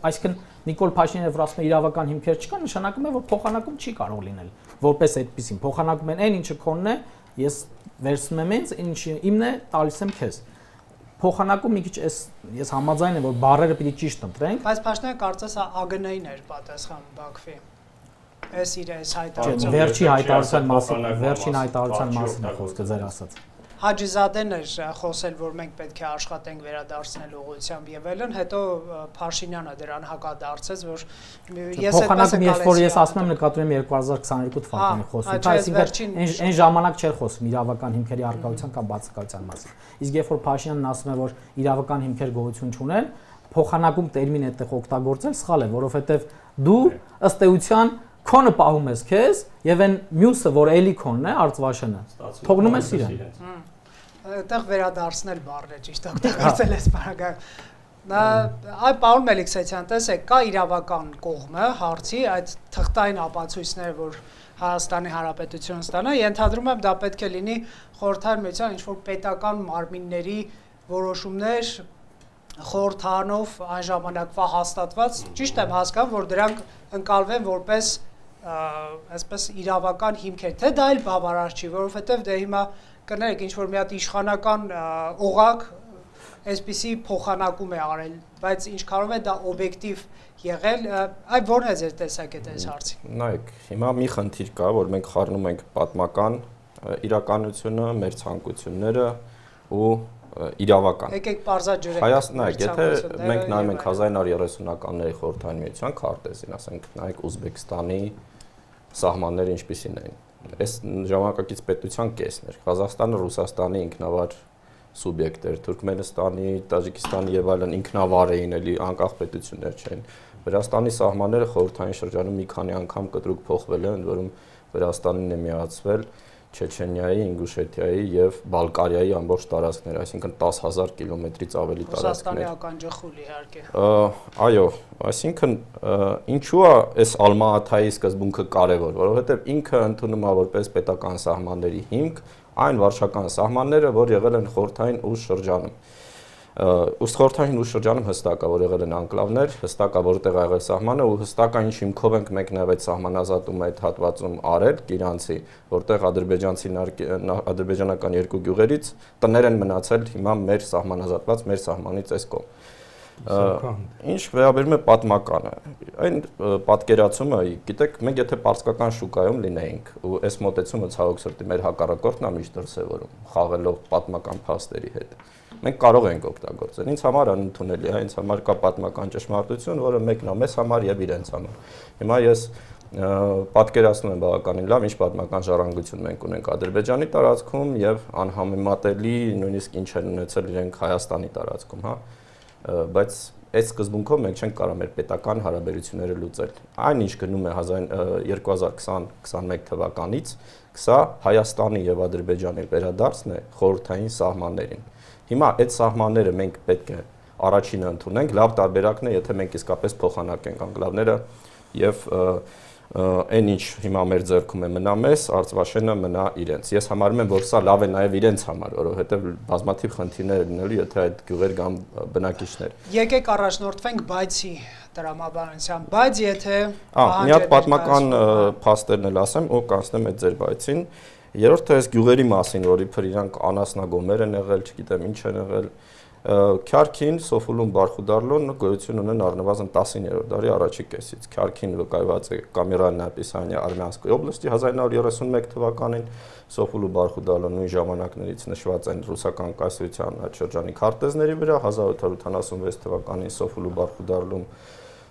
այսինքն Նիկոլ Փաշինյանը ասում է իրավական հիմքեր չկա, նշանակում է, որ փոխանակում չի կարող լինել, որպես այդպեսին։ Փոխանակում են այն, ինչը քոնն է, ես վերցնում եմ ինձ, ինչը իմն է, տալիս եմ քեզ։ Փոխանակում մի քիչ ես համաձայն եմ, որ բառերը պիտի ճիշտ ընտրենք։ Բայց Փաշինյանը կարծես ԱԳՆ-ին էր պատասխան Բաքվի։ Էս իր էս հայտարարության։ Վերջի հայտարարության մասին, վերջին հայտարարության մասին է խոսքը ձեր ասած։ Հաջիզադեն էր խոսել, որ մենք պետք է աշխատենք վերադարձնել ուղղությամբ եւ այլն, հետո Փաշինյանը դրան հակադարձեց, որ ես այդպես եմ որ ես ասում եմ նկատում եմ 2022 թվականի խոսքը, այսինքն այն ժամանակ չէր խոսում իրավական հիմքերի արկայության կամ բացակայության մասին։ Իսկ երբ որ Փաշինյանն ասում է, որ իրավական հիմքեր գոյություն չունեն, փոխանակում տերմին այդտեղ օգտագործել սխալ է, որովհետեւ դու ըստ էության քոնը պահում ես քեզ եւ այն մյուսը, որ էլի քոնն է, Արցվաշենը, թողնում ես իրեն։ Այդտեղ վերադարձնել բառն է ճիշտ օգտագործել այս բառը։ Այ պարոն Մելիքսեթյան, տեսեք, կա իրավական կողմը հարցի, այդ թղթային ապացույցները, որ Հայաստանի Հանրապետությունը ստանա, ենթադրում եմ դա պետք է լինի խորհրդային միության ինչ-որ պետական մարմինների որոշումներ խորհրդանով այն ժամանակվա հաստատված, ճիշտ եմ հասկանում, որ դրանք ընկալվեն որպես այսպես իրավական հիմքեր, թե դա էլ բավարար չի, որովհետև դե հիմա կներեք ինչ-որ մի հատ իշխանական օղակ այսպիսի փոխանակում է արել, բայց ինչքանով է դա օբյեկտիվ եղել, այ ո՞րն է ձեր տեսակետը այս հարցին։ Նայեք, հիմա մի խնդիր կա, որ մենք խառնում ենք պատմական իրականությունը, մեր ցանկությունները ու իրավական։ Եկեք պարզաջրեք։ Հայաստան, եթե մենք նայում ենք 1930-ականների խորհրդային միության քարտեզին, ասենք, նայեք Ուզբեկստանի սահմանները ինչպիսին էին։ Այս ժամանակակից պետության կեսն էր։ Ղազախստանը Ռուսաստանի ինքնավար սուբյեկտներ, Թուրքմենստանի, Տաջիկստանի եւ այլն ինքնավար էին, էլի անկախ պետություններ չէին։ Վրաստանի սահմանները խորհրդային շրջանում մի քանի անգամ կտրուկ փոխվել են, ընդ որում Վրաստանին է միացվել Չեչենիայի, Ինգուշետիայի եւ Բալկարիայի ամբողջ տարածքները, այսինքն 10000 կիլոմետրից ավելի տարածքներ։ Ռուսաստանի ականջախուլ իհարկե։ Այո, այսինքն ինչու է այս Ալմա-Աթայի սկզբունքը կարևոր, որովհետեւ ինքը ընդունում է որպես պետական սահմանների հիմք այն վարչական սահմանները, որ եղել են խորհրդային ուժ շրջանում։ Ուստ խորհրդային ուժ շրջանում հստակ է, որ եղել են անկլավներ, հստակ է, որտեղ ա եղել սահմանը ու հստակ է ինչ հիմքով ենք մենք նաև այդ սահմանազատումը այդ հատվածում արել Գիրանցի, որտեղ ադրբեջանական երկու գյուղերից տներ են մնացել հիմա մեր սահմանազատված մեր սահմանից այս կողմ։ Ինչ վերաբերում է պատմականը, այն պատկերացումը, գիտեք, մենք եթե պարսկական շուկայում լինեինք ու այս մոտեցումը ցավոք սրտի մեր հակառակորդն է միշտ դրսևորում, խաղելով պատմական փաստերի հետ։ Մենք կարող ենք օգտագործել։ Ինձ համար անընդունելի է, ինձ համար կա պատմական ճշմարտություն, որը մեկն է մեզ համար եւ իրենց համար։ Հիմա ես պատկերացնում եմ բավականին լավ, ինչ պատմական ժառանգություն մենք ունենք Ադրբեջանի տարածքում եւ անհամեմատելի նույնիսկ ինչ են ունեցել իրենք Հայաստանի տարածքում, հա։ Բայց այս սկզբունքով մենք չենք կարող մեր պետական հարաբերությունները լուծել։ Այն ինչ գնում է 2020-21 թվականից, սա Հայաստանի եւ Ադրբեջանի վերադարձն է խորհրդային սահմաններին։ Հիմա այդ սահմանները մենք պետք է առաջինը ընդունենք, լավ տարբերակն է, եթե մենք իսկապես փոխանակենք անկլավները եւ այն ինչ հիմա մեր ձեռքում է մնա մեզ, Արցվաշենը մնա իրենց։ Ես համարում եմ, որ սա լավ է նաև իրենց համար, որովհետև բազմաթիվ խնդիրներ լինելու, եթե այդ գյուղեր կամ բնակիչներ։ Եկեք առաջնորդվենք բայցի տրամաբանության, բայց եթե մի հատ պատմական փաստերն էլ ասեմ, ու կանցնեմ այդ ձեր բայցին։ Երրորդը այս գյուղերի մասին, որ իբր իրանք անասնագոմեր են եղել, չգիտեմ ինչ են եղել, Քյարքին, Սոֆուլուն, Բարխուդարլոն գոյություն ունեն առնվազն 19-րդ դարի առաջի կեսից։ Քյարքին վկայված է Կամերան Նապիսյանի Արմյանսկի օբլաստի 1931 թվականին, Սոֆուլու Բարխուդարլոն նույն ժամանակներից նշված են ռուսական կայսրության այդ շրջանի քարտեզների վրա, 1876 թվականին Սոֆուլու Բարխուդարլում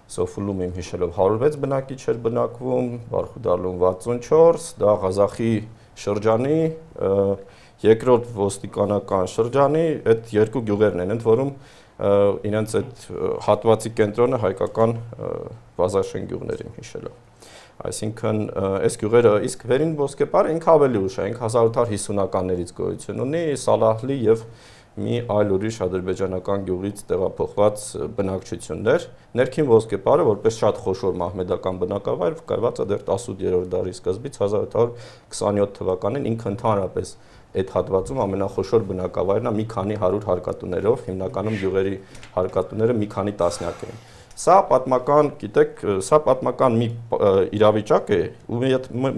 Սոֆուլում իմ հիշելով 106 բնակիչ էր բնակվում, Բարխուդարլում 64, դա Ղազախի շրջանի երկրորդ ոստիկանական շրջանի այդ երկու գյուղերն են, ընդ որում իրենց այդ հատվածի կենտրոնը հայկական Վազաշեն գյուղներին հիշելով։ Այսինքն այս գյուղերը իսկ վերին ոսկեպարը ինքը ավելի ուշ է, ինքը 1850-ականներից գոյություն ունի, Սալահլի եւ մի այլ ուրիշ ադրբեջանական գյուղից տեղափոխված բնակչություններ։ Ներքին ոսկեպարը որպես շատ խոշոր մահմեդական բնակավայր վկայված է դեռ 18-րդ դարի սկզբից 1827 թվականին ինքը ընդհանրապես այդ հատվածում ամենախոշոր բնակավայրն է մի քանի 100 հարկատուներով, հիմնականում գյուղերի հարկատուները մի քանի տասնյակ են։ Սա պատմական, գիտեք, սա պատմական մի իրավիճակ է, ու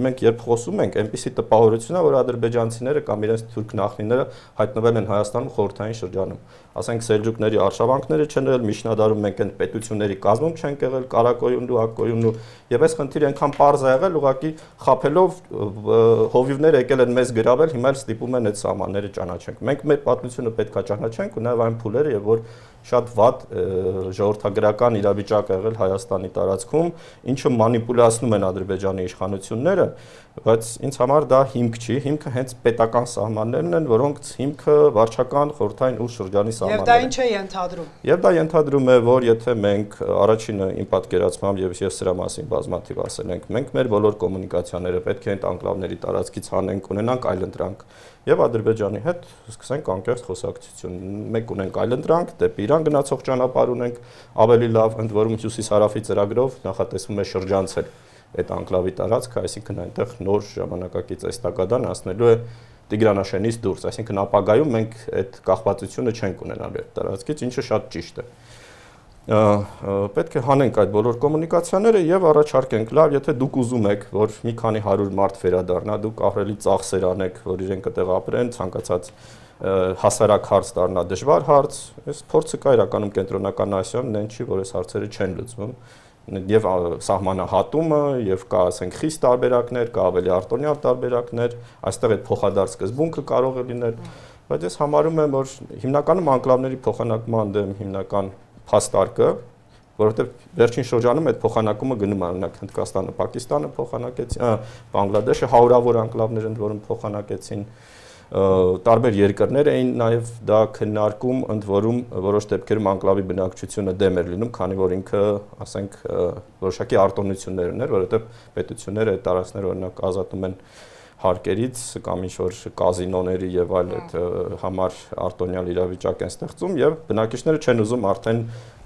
մենք երբ խոսում ենք, այնպիսի տպավորություն է, որ ադրբեջանցիները կամ իրենց թուրք նախնիները հայտնվել են Հայաստանում խորհրդային շրջանում։ Ասենք Սելջուկների արշավանքները չեն եղել, միջնադարում մենք այն պետությունների կազմում չենք եղել, Կարակոյունն ու Ակկոյունն ու եւ այս խնդիրը այնքան պարզ է եղել, ուղղակի խափելով հովիվները եկել են մեզ գրավել, հիմա էլ ստիպում են այդ սահմանները ճանաչենք։ Մենք մեր պատմությունը պետքա ճանաչենք ու նաեւ այն փուլերը, եւ որ շատ վատ ժողովրդագրական իրավիճակ ա եղել Հայաստանի տարածքում, ինչը մանիպուլացնում են Ադրբեջանի իշխանությունները, բայց ինձ համար դա հիմք չի, հիմքը հենց պետական սահմաններն են, որոնց հիմքը վարչական խորհրդային ուժ շրջանի սահմաններն են։ Եվ դա ինչ է ենթադրում։ Եվ դա ենթադրում է, որ եթե մենք առաջինը իմ պատկերացմամբ եւ ես սրա մասին բազմաթիվ ասել ենք, մենք մեր բոլոր կոմունիկացիաները պետք է այդ անկլավների տարածքից հանենք, ունենանք այլընտրանք եւ Ադրբեջանի հետ սկսենք անկեղծ խոսակցություն։ Մենք ունենք այլընտրանք, դեպի Իրան գնացող ճանապարհ ունենք, ավելի լավ, ընդ որում հյուսիս-հարավի ծրագրով նախատեսվում է շրջանցել այդ անկլավի տարածքը, այսինքն այնտեղ նոր ժամանակակից էստակադան անցնելու է Տիգրանաշենից դուրս, այսինքն ապագայում մենք այդ կախվածությունը չենք ունենալու այդ տարածքից, ինչը շատ ճիշտ է։ Պետք է հանենք այդ բոլոր կոմունիկացիաները եւ առաջարկենք, լավ, եթե դուք ուզում եք, որ մի քանի 100 մարդ վերադառնա, դուք ահռելի ծախսեր անեք, որ իրենք այդտեղ ապրեն, ցանկացած հասարակ հարց դառնա դժվար հարց, այս փորձը կա իրականում կենտրոնական Ասիայում, նեն չի, որ այս հարցերը չեն լուծվում, եւ սահմանահատումը, եւ կա, ասենք, խիստ տարբերակներ, կա ավելի արտոնյալ տարբերակներ, այստեղ այդ փոխադարձ սկզբունքը կարող է լինել, բայց ես համարում եմ, որ հիմնականում անկլավների փոխանակման դեմ հիմնական փաստարկը, որովհետեւ վերջին շրջանում այդ փոխանակումը գնում է, օրինակ Հնդկաստանը, Պակիստանը փոխանակեցին, Բանգլադեշը հարյուրավոր անկլավներ ընդ որում փոխանակեցին, տարբեր երկրներ էին նաև դա քննարկում, ընդ որում որոշ դեպքերում անկլավի բնակչությունը դեմ էր լինում, քանի որ ինքը, ասենք, որոշակի արտոնություններ ուներ, որովհետև պետությունները այդ տարածքները օրինակ ազատում են հարկերից կամ ինչ-որ կազինոների եւ այլ այդ համար արտոնյալ իրավիճակ են ստեղծում եւ բնակիչները չեն ուզում արդեն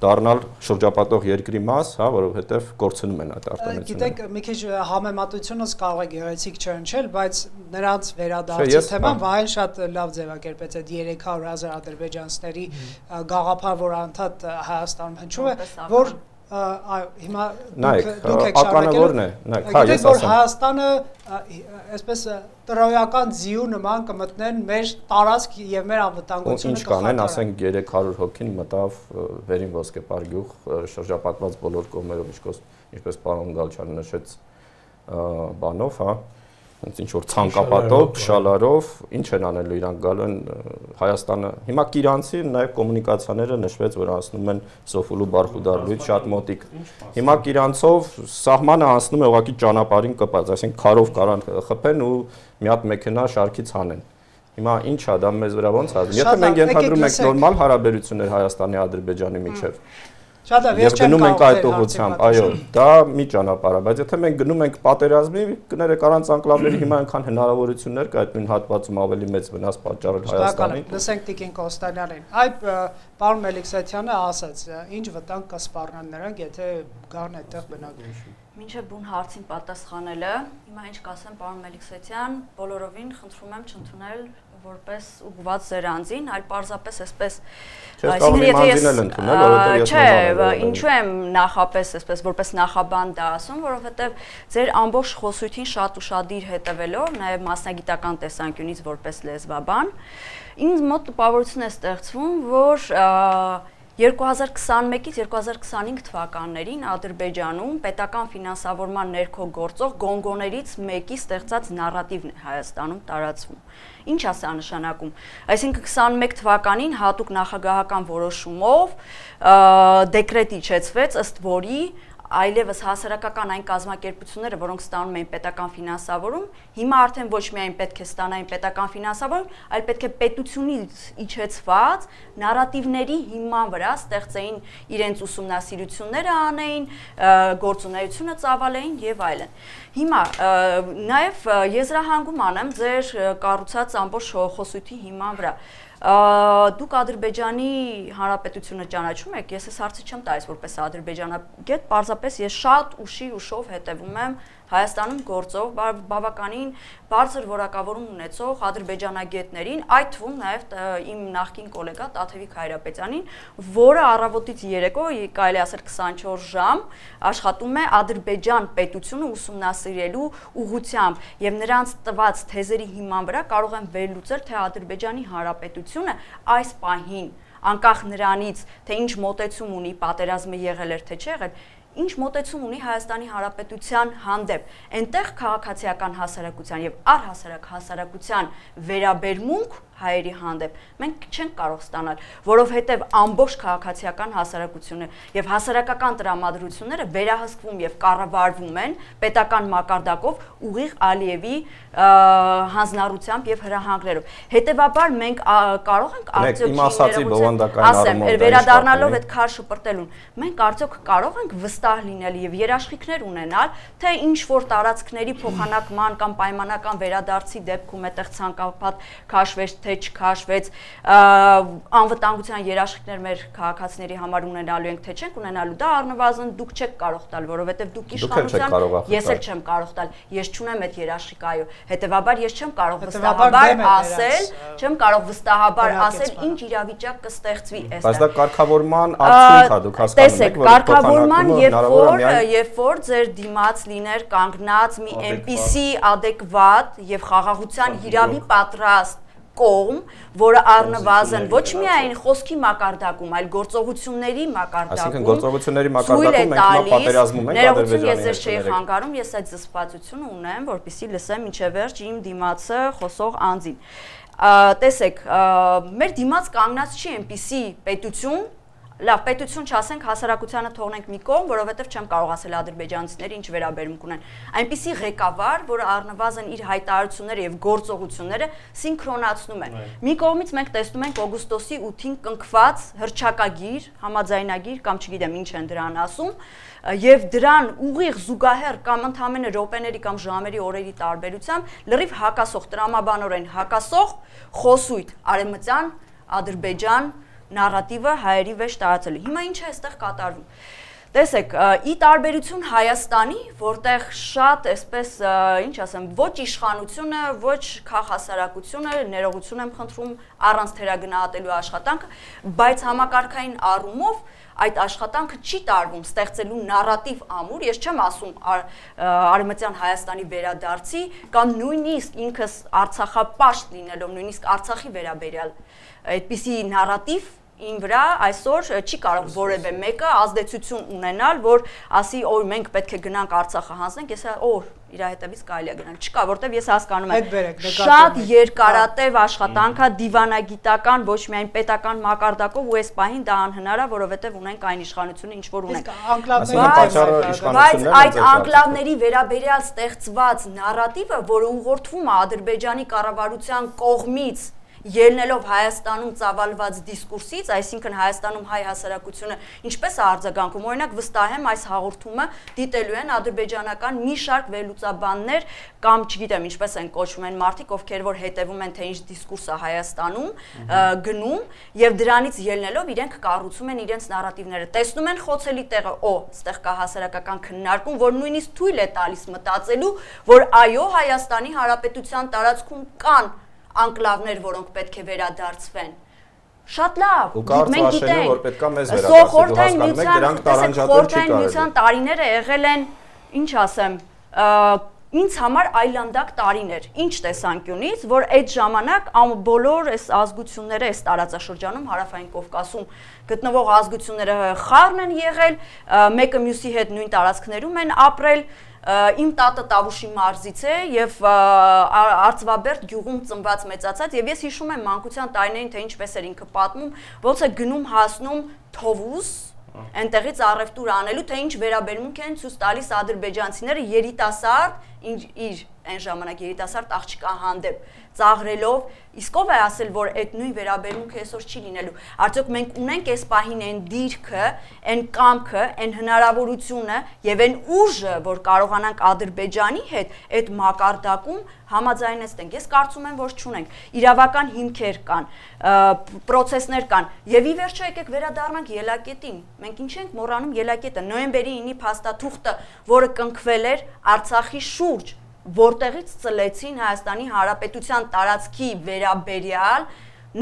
դառնալ շրջապատող երկրի մաս, հա, որովհետեւ կորցնում են այդ արտոնությունները։ Գիտեք, մի քիչ համեմատությունս կարող է գեղեցիկ չհնչել, բայց նրանց վերադարձի թեման վաղին շատ լավ ձևակերպեց այդ 300,000 ադրբեջանցիների գաղափար, որ անդադ Հայաստանում հնչում է, որ հիմա դուք եք ականավորն է, նայեք, հա, ես ասեմ, Հայաստանը այսպես տրոյական ձիու նման կմտնեն մեր տարածք եւ մեր անվտանգությունը ինչ կանեն, ասենք 300 հոգին մտավ վերին ոսկեպար գյուղ շրջապատված բոլոր կողմերով, ինչպես պարոն Գալչյանը նշեց բանով, հա, ինչ որ ցանկապատով, փշալարով, ինչ են անելու իրանք գալու են Հայաստանը։ Հիմա Կիրանցի նաև կոմունիկացիաները նշվեց, որ անցնում են Սոֆուլու Բարխուդարլուից շատ մոտիկ։ Հիմա Կիրանցով սահմանը անցնում է ուղղակի ճանապարհին կպած, այսինքն քարով կարան խփեն ու մի հատ մեքենա շարքից հանեն։ Հիմա ի՞նչ է դա մեզ վրա ոնց ազդում։ Եթե մենք ենթադրում ենք նորմալ հարաբերություններ Հայաստանի եւ Ադրբեջանի միջեւ, շատ լավ, ես չեմ կարող այդ ուղղությամբ, այո, դա մի ճանապարհ է, բայց եթե մենք գնում ենք պատերազմի, կներեք առանց անկլավների հիմա այնքան հնարավորություններ կա այդ նույն հատվածում ավելի մեծ վնաս պատճառել Հայաստանին։ Լսենք Տիկին Կոստանյանին։ Այ պարոն Մելիքսեթյանը ասաց, ինչ վտանգ կսպառնան նրանք, եթե գան այդտեղ բնակվեն։ Մինչև բուն հարցին պատասխանելը, հիմա ինչ կասեմ պարոն Մելիքսեթյան, բոլորովին խնդրում եմ չընդունել որպես ուղղված ձեր անձին, այլ պարզապես այսպես ինչու եմ նախապես այսպես որպես նախաբան դա ասում, որովհետև ձեր ամբողջ խոսույթին շատ ուշադիր հետևելով, նաև մասնագիտական տեսանկյունից որպես լեզվաբան, ինձ մոտ տպավորություն է ստեղծվում, որ 2021-ից 2025 թվականներին Ադրբեջանում պետական ֆինանսավորման ներքո գործող գոնգոներից մեկի ստեղծած նարատիվն է Հայաստանում տարածվում։ Ինչ է սա նշանակում։ Այսինքն 21 թվականին հատուկ նախագահական որոշումով դեկրետ իջեցվեց, ըստ որի այլևս հասարակական այն կազմակերպությունները, որոնք ստանում էին պետական ֆինանսավորում, հիմա արդեն ոչ միայն պետք է ստանային պետական ֆինանսավորում, այլ պետք է պետությունից իջեցված նարատիվների հիման վրա ստեղծեին իրենց ուսումնասիրությունները անեին, գործունեությունը ծավալեին եւ այլն։ Հիմա նաեւ եզրահանգում անեմ ձեր կառուցած ամբողջ խոսույթի հիման վրա։ Դուք Ադրբեջանի Հանրապետությունը ճանաչում եք, ես այս հարցը չեմ տալիս որպես ադրբեջանագետ, պարզապես ես շատ ուշով հետևում եմ Հայաստանում գործող բավականին բարձր որակավորում ունեցող ադրբեջանագետներին, այդ թվում նաև իմ նախկին գոլեգա Տաթևիկ Հայրապետյանին, որը առավոտից երեկո, կարելի ասել 24 ժամ, աշխատում է Ադրբեջան պետությունը ուսումնասիրելու ուղղությամբ եւ նրանց տված թեզերի հիման վրա կարող են վերլուծել, թե Ադրբեջանի Հանրապետությունը այս պահին, անկախ նրանից, թե ինչ մոտեցում ունի, պատերազմը եղել էր թե չէ եղել, ինչ մոտեցում ունի Հայաստանի Հանրապետության հանդեպ, այնտեղ քաղաքացիական հասարակության եւ առհասարակ հասարակության վերաբերմունք հայերի հանդեպ մենք չենք կարող ստանալ, որովհետև ամբողջ քաղաքացիական հասարակությունը եւ հասարակական տրամադրությունները վերահսկվում եւ կառավարվում են պետական մակարդակով ուղիղ Ալիևի հանձնառությամբ եւ հրահանգներով։ Հետեւաբար մենք կարող ենք արդյոք վերադառնալով այդ քար շպրտելուն, մենք արդյոք կարող ենք վստահ լինել եւ երաշխիքներ ունենալ, թե ինչ որ տարածքների փոխանակման կամ պայմանական վերադարձի դեպքում այդտեղ ցանկապատ քաշվեց թե չքաշվեց, անվտանգության երաշխիքներ մեր քաղաքացիների համար ունենալու ենք թե չենք ունենալու, դա առնվազն դուք չեք կարող տալ, որովհետև դուք իշխանության, ես էլ չեմ կարող տալ, ես չունեմ այդ երաշխիքը, այո, հետեւաբար ես չեմ կարող վստահաբար ասել, չեմ կարող վստահաբար ասել ինչ իրավիճակ կստեղծվի այստեղ։ Բայց դա կարգավորման արդյունք է, դուք հասկանում եք, որ կարգավորման երբ որ ձեր դիմաց լիներ կանգնած մի այնպիսի adekvat եւ խաղաղության հիրավի պատրաստ կողմ, որը առնվազն ոչ միայն խոսքի մակարդակում, այլ գործողությունների մակարդակում, այսինքն գործողությունների մակարդակում մենք հիմա պատերազմում ենք Ադրբեջանի հետ։ Ես ձեզ չէի խանգարում, ես այդ զսպվածությունը ունեմ, որպեսզի լսեմ մինչև վերջ իմ դիմացը խոսող անձին։ Տեսեք, մեր դիմաց կանգնած չի այնպիսի պետություն, լավ, պետություն չասենք, հասարակությանը թողնենք մի կողմ, որովհետև չեմ կարող ասել ադրբեջանցիները ինչ վերաբերմունք ունեն։ Այնպիսի ղեկավար, որը առնվազն իր հայտարարությունները եւ գործողությունները սինխրոնացնում է։ Մի կողմից մենք տեսնում ենք օգոստոսի 8-ին կնքված հռչակագիր, համաձայնագիր կամ չգիտեմ ինչ են դրան ասում, եւ դրան ուղիղ զուգահեռ կամ ընդհանրապես րոպեների կամ ժամերի օրերի տարբերությամբ լրիվ հակասող տրամաբանորեն հակասող խոսույթ արևմտյան Ադրբեջան նարատիվը հայերի վեճ տարածելու։ Հիմա ինչ է այստեղ կատարվում։ Տեսեք, ի տարբերություն Հայաստանի, որտեղ շատ, այսպես, ինչ ասեմ, ոչ իշխանությունը, ոչ քաղաքասարակությունը, ներողություն եմ խնդրում առանց թերագնահատելու աշխատանքը, բայց համակարգային առումով այդ աշխատանքը չի տարվում ստեղծելու նարատիվ ամուր, ես չեմ ասում արևմտյան Հայաստանի վերադարձի կամ նույնիսկ ինքս Արցախապաշտ լինելով, նույնիսկ Արցախի վերաբերյալ այդպիսի նարատիվ ին վրա այսօր չի կարող որևէ մեկը ազդեցություն ունենալ, որ ասի, օй մենք պետք է գնանք Արցախը հանձնենք, ես իր հետևից կարելի է գնալ։ Չկա, որտեվ ես հասկանում եմ, շատ երկարատև աշխատանք է դիվանագիտական, ոչ միայն պետական մակարդակով ու այս պահին դա անհնար է, որովհետև ունենք այն իշխանությունը, ինչ որ ունենք։ Բայց այդ անկլավների վերաբերյալ ստեղծված նարատիվը, որը ուղղորդվում է Ադրբեջանի կառավարության կողմից ելնելով Հայաստանում ծավալված դիսկուրսից, այսինքն Հայաստանում հայ հասարակությունը ինչպես է արձագանքում, օրինակ վստահ եմ այս հաղորդումը դիտելու են ադրբեջանական մի շարք վերլուծաբաններ կամ չգիտեմ ինչպես են կոչվում են մարդիկ, ովքեր որ հետևում են թե ինչ դիսկուրս է Հայաստանում գնում եւ դրանից ելնելով իրենք կառուցում են իրենց նարատիվները, տեսնում են խոցելի տեղը, այստեղ կա հասարակական քննարկում, որ նույնիսկ թույլ է տալիս մտածելու, որ այո Հայաստանի Հանրապետության տարածքում կան անկլավներ, որոնք պետք է վերադարձվեն։ Շատ լավ, մենք գիտենք, որ պետք է մեզ վերադարձնել, խորհրդային միության տարիները եղել են, ինչ ասեմ, ինձ համար այլանդակ տարիներ, ինչ տեսանկյունից, որ այդ ժամանակ բոլոր այս ազգությունները այս տարածաշրջանում հարավային Կովկասում գտնվող ազգությունները խառն են եղել, մեկը մյուսի հետ նույն տարածքներում են ապրել, իմ տատը Տավուշի մարզից է եւ Արծվաբերդ գյուղում ծնված մեծացած եւ ես հիշում եմ մանկության տարիներին թե ինչպես էր ինքը պատմում, ոնց է գնում հասնում Թովուզ, այնտեղից առևտուր անելու, թե ինչ վերաբերմունք են ցույց տալիս ադրբեջանցիները երիտասարդ իր այն ժամանակ երիտասարդ աղջկա հանդեպ ծաղրելով, իսկ ով է ասել, որ այդ նույն վերաբերմունքը այսօր չի լինելու։ Արդյոք մենք ունենք այս պահին այն դիրքը, այն կամքը, այն հնարավորությունը եւ այն ուժը, որ կարողանանք Ադրբեջանի հետ այդ մակարդակում համաձայնեցնենք։ Ես կարծում եմ, որ չունենք։ Իրավական հիմքեր կան, պրոցեսներ կան։ Եվ ի վերջո եկեք վերադառնանք ելակետին։ Մենք ինչ ենք մոռանում ելակետը, նոյեմբերի 9-ի փաստաթուղթը, որը կնքվել էր Արցախի շուրջ, որտեղից ծլեցին Հայաստանի Հանրապետության տարածքի վերաբերյալ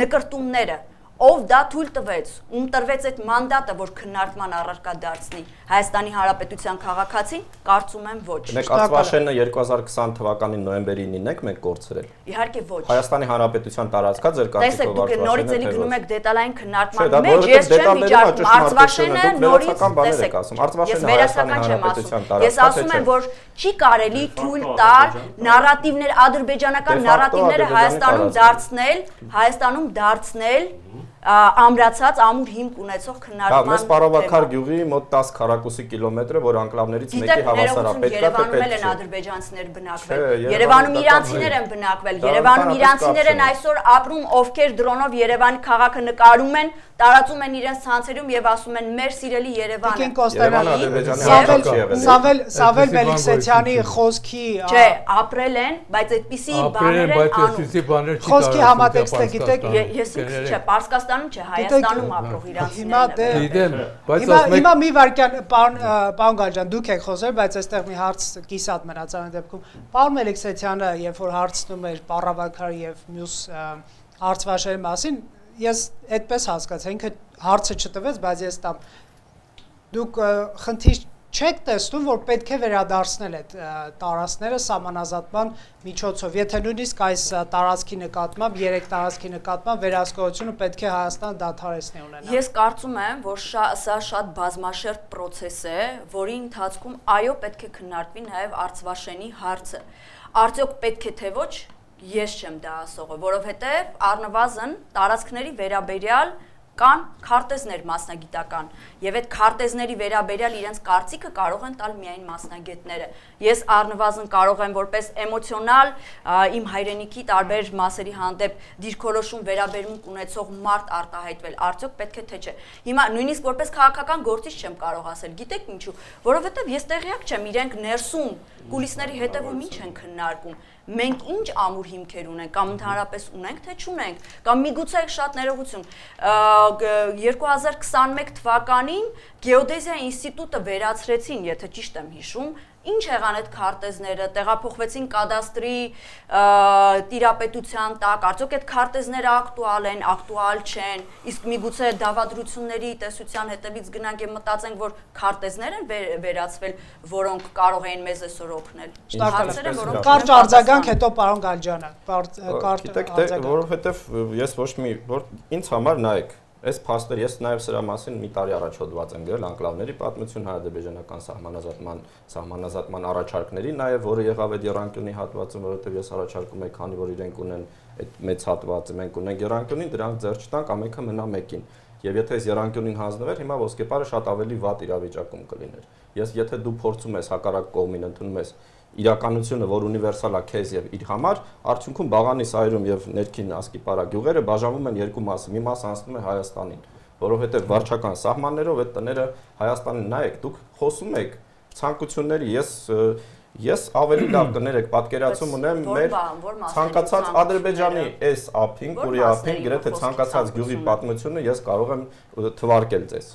նկրտումները, ով դա թույլ տվեց, ում տրվեց այդ մանդատը, որ քննարկման առարկա դարձնի Հայաստանի Հանրապետության քաղաքացին, կարծում եմ ոչ։ Մենք Ածվաշենը 2020 թվականի նոյեմբերի 9-ին ենք մենք կորցրել։ Իհարկե ոչ։ Հայաստանի Հանրապետության տարածքա ձեր կարծիքով Ածվաշենը։ Տեսեք, դուք նորից էլի գնում եք դետալային քննարկման մեջ, ես չեմ վիճակում Ածվաշենը նորից տեսեք։ Ես վերացական չեմ ասում։ Ես ասում եմ, որ չի կարելի թույլ տալ նարատիվներ, ադրբեջանական նարատիվները Հայաստանում դարձնել ամրացած ամուր հիմք ունեցող քննարկման։ Մեզ Պարովաքար գյուղի մոտ 10 քառակուսի կիլոմետրը, որ անկլավներից մեկի հավասար է, պետք է Երևանում են ադրբեջանցիներ բնակվել, Երևանում իրանցիներ են բնակվել, Երևանում իրանցիներ են այսօր ապրում, ովքեր դրոնով Երևանի քաղաքը նկարում են, տարածում են իրենց ցանցերում եւ ասում են մեր սիրելի Երևանը։ Սավել Մելիքսեթյանի խոսքի չէ, ապրել են, բայց այդպիսի բաներ են անում։ Խոսքի համատեքստը գիտեք, ես ինքս չէ, Պարսկաստանում չէ, Հայաստանում ապրող իրանցիներն են։ Հիմա մի վարքյան պարոն Գալջան, դուք եք խոսել, բայց այստեղ մի հարց կիսատ մնաց այն դեպքում։ Պարոն Մելիքսեթյանը, երբ որ հարցնում էր Պարավաքար եւ մյուս հարցվաշերի մասին, ես այդպես հասկացա, ինքը հարցը չտվեց, բայց ես տամ դուք խնդիր չեք տեսնում, որ պետք է վերադարձնել այդ տարածքները սահմանազատման միջոցով, եթե նույնիսկ այս տարածքի նկատմամբ, 3 տարածքի նկատմամբ վերահսկողությունը պետք է Հայաստանը դադարեցնի ունենալ։ Ես կարծում եմ, որ սա շատ բազմաշերտ պրոցես է, որի ընթացքում այո պետք է քննարկվի նաև Արցվաշենի հարցը։ Արդյոք պետք է թե ոչ, ես չեմ դա ասողը, որովհետև առնվազն տարածքների վերաբերյալ կան քարտեզներ մասնագիտական եւ այդ քարտեզների վերաբերյալ իրենց կարծիքը կարող են տալ միայն մասնագետները։ Ես առնվազն կարող եմ որպես էմոցիոնալ իմ հայրենիքի տարբեր մասերի հանդեպ դիրքորոշում վերաբերմունք ունեցող մարդ արտահայտվել, արդյոք պետք է թե չէ։ Հիմա նույնիսկ որպես քաղաքական գործիչ չեմ կարող ասել, գիտեք ինչու, որովհետեւ ես տեղյակ չեմ իրենք ներսում կուլիսների հետևում ինչ են քննարկում։ Մենք ինչ ամուր հիմքեր ունենք, կամ ընդհանրապես ունենք, թե չունենք, կամ միգուցե շատ ներողություն 2021 թվականին Գեոդեզիա ինստիտուտը վերացրեցին, եթե ճիշտ եմ հիշում, ինչ եղան այդ քարտեզները, տեղափոխվեցին կադաստրի տիրապետության տակ, արդյոք այդ քարտեզները ակտուալ են, ակտուալ չեն, իսկ միգուցե դավադրությունների տեսության հետևից գնանք եւ մտածենք, որ քարտեզներ են վերացվել, որոնք կարող էին մեզ այսօր օգնել։ Հարցերը, որոնք կարճ արձագանք, հետո պարոն Գալջյանը, կարճ արձագանք, որովհետեւ ես ոչ մի որ ինձ համար նայեք Այս փաստերը ես նաև սրա մասին մի տարի առաջ հոդված եմ գրել անկլավների պատմություն հայ-ադրբեջանական սահմանազատման առաջարկների նաև որը եղավ այդ եռանկյունի հատվածում, որովհետև ես առաջարկում եմ, քանի որ իրենք ունեն այդ մեծ հատվածը, մենք ունենք եռանկյունին, դրանք ձեռք չտանք, ամենքը մնա մեկին։ Եվ եթե այս եռանկյունին հանձնվեր, հիմա ոսկեպարը շատ ավելի վատ իրավիճակում կլիներ։ Եթե դու փորձում ես հակառակ կողմին ընդունում ես իրականությունը, որ ունիվերսալ է քեզ եւ իր համար, արդյունքում Բաղանի սայրում եւ ներքին ասկիպարա գյուղերը բաժանվում են երկու մասի։ Մի մասը անցնում է Հայաստանին, որովհետեւ վարչական սահմաններով այդ տները Հայաստանին նայեք, դուք խոսում եք ցանկությունների, ես ավելի լավ կներեք, պատկերացում ունեմ մեր ցանկացած Ադրբեջանի այս ափին, Կուրի ափին, գրեթե ցանկացած գյուղի պատմությունը ես կարող եմ թվարկել ձեզ։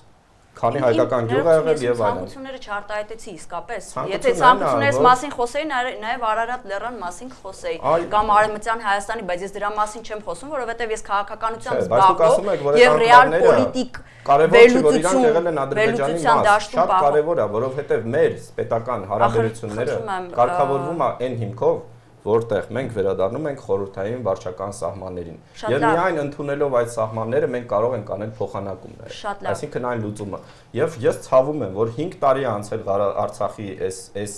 Քանի հայկական գյուղ ա եղել եւ այլն։ Ցանկությունները չարտահայտեցի իսկապես։ Եթե ցանկություններից մասին խոսեի, նաեւ Արարատ լեռան մասին խոսեի, կամ Արևմտյան Հայաստանի, բայց ես դրա մասին չեմ խոսում, որովհետեւ ես քաղաքականությամբ զբաղվող եւ ռեալ պոլիտիկ վերլուծության դաշտում շատ կարեւոր է, որովհետեւ մեր պետական հարաբերությունները կարգավորվում է այն հիմքով, որտեղ մենք վերադառնում ենք խորհրդային վարչական սահմաններին։ Եվ միայն ընդունելով այդ սահմանները մենք կարող ենք անել փոխանակումներ։ Այսինքն այն լուծումը։ Եվ ես ցավում եմ, որ 5 տարի անցել Արցախի այս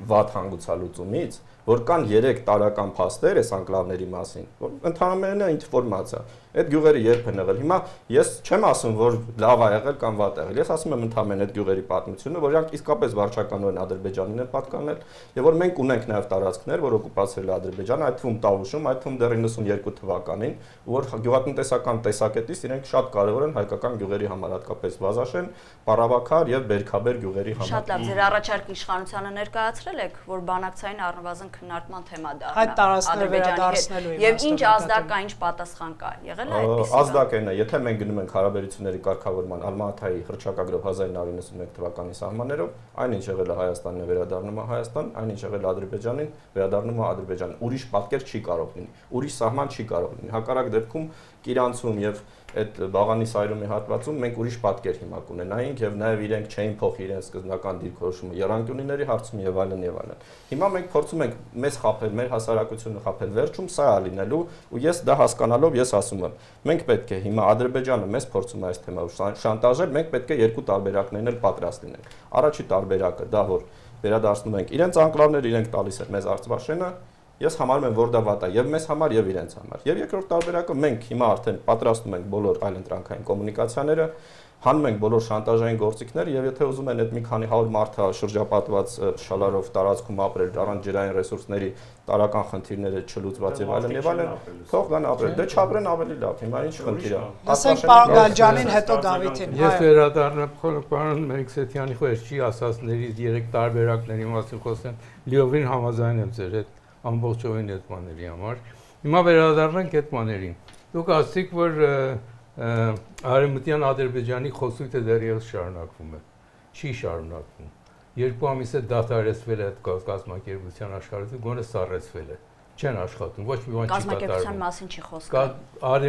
վատ հանգուցալուծումից, որ կան 3 տարական փաստեր այս անկլավների մասին, որ ընդհանրապես ինֆորմացիա։ Այդ գյուղերը երբ են եղել։ Հիմա ես չեմ ասում, որ լավ է եղել կամ վատ է եղել։ Ես ասում եմ ընդհանրապես այդ գյուղերի պատմությունը, որ իրանք իսկապես վարչականորեն Ադրբեջանին են պատկանել, եւ որ մենք ունենք նաեւ տարածքներ, որ օկուպացրել է Ադրբեջանը, այդ թվում Տավուշում, այդ թվում դեռ 92 թվականին, որ գյուղատնտեսական տեսակետից իրենք շատ կարեւոր են հայկական գյուղերի համար, հատկապես Վազաշեն, Պարավաքար եւ Բերքաբեր գյուղերի համար։ Շատ լավ, ձեր առաջարկը իշխանությանը ներկայացրել եք, որ բանակցային առնվազն քննարկման թեմա դառնա։ Այդ տարածքները վերադարձնելու եւ ինչ ազդակ կա, ինչ պատասխան կա։ Եղել է այդպես։ Ազդակն է, եթե մենք գնում ենք հարաբերությունների կարգավորման Ալմաթայի հռչակագրով 1991 թվականի սահմաններով, այնինչ եղել է Հայաստանին վերադառնում է Հայաստան, այնինչ եղել է Ադրբեջանին վերադառնում է Ադրբեջան։ Ուրիշ պատկեր չի կարող լինի, ուրիշ սահման չի կարող լինի։ Հակառակ դեպքում Կիրանցում եւ այդ Բաղանի սայրումի հատվածում մենք ուրիշ պատկեր հիմա կունենայինք եւ նաեւ իրենք չէին փոխի իրենց սկզբնական դիրքորոշումը եռանկյունիների հարցում եւ այլն եւ այլն։ Հիմա մենք փորձում ենք մեզ խաբել, մեր հասարակությունը խաբել, վերջում սա է լինելու ու ես դա հասկանալով ես ասում եմ, մենք պետք է հիմա Ադրբեջանը մեզ փորձում է այս թեմայով շանտաժել, մենք պետք է երկու տարբերակներն էլ պատրաստ լինենք։ Առաջի տարբերակը դա որ վերադարձնում ենք իրենց անկլավները, իրենք տալիս են մեզ Արցախաշենը, ես համարում եմ, որ դա վատ է եւ մեզ համար եւ իրենց համար։ Եվ երկրորդ տարբերակը մենք հիմա արդեն պատրաստում ենք բոլոր այլընտրանքային կոմունիկացիաները, հանում ենք բոլոր շանտաժային գործիքները եւ եթե ուզում են այդ մի քանի 100 մարդը շրջապատված շալարով տարածքում ապրել առանց ջրային ռեսուրսների տարական խնդիրները չլուծված եւ այլն, թող գան ապրել։ Դե չապրեն ավելի լավ։ Հիմա ինչ խնդիր է։ Ասենք պարոն Գալջյանին, հետո Դավիթին։ Ես վերադառնամ պարոն Մելիքսեթյանի խոսքի ասածներից 3 տարբերակների մասին խոսեմ, լիովին համաձայն եմ ձեր հետ ամբողջովին այդ բաների համար։ Հիմա վերադառնանք այդ բաներին։ Դուք ասացիք, որ Արևմտյան Ադրբեջանի խոսույթը դեռևս շարունակվում է։ Չի շարունակվում։ 2 ամիս է դադարեցվել է այդ կազմակերպության աշխատանքը, գոնե սառեցվել է։ Չեն աշխատում, ոչ մի բան չի կատարվում։ Կազմակերպության մասին չի խոսքը։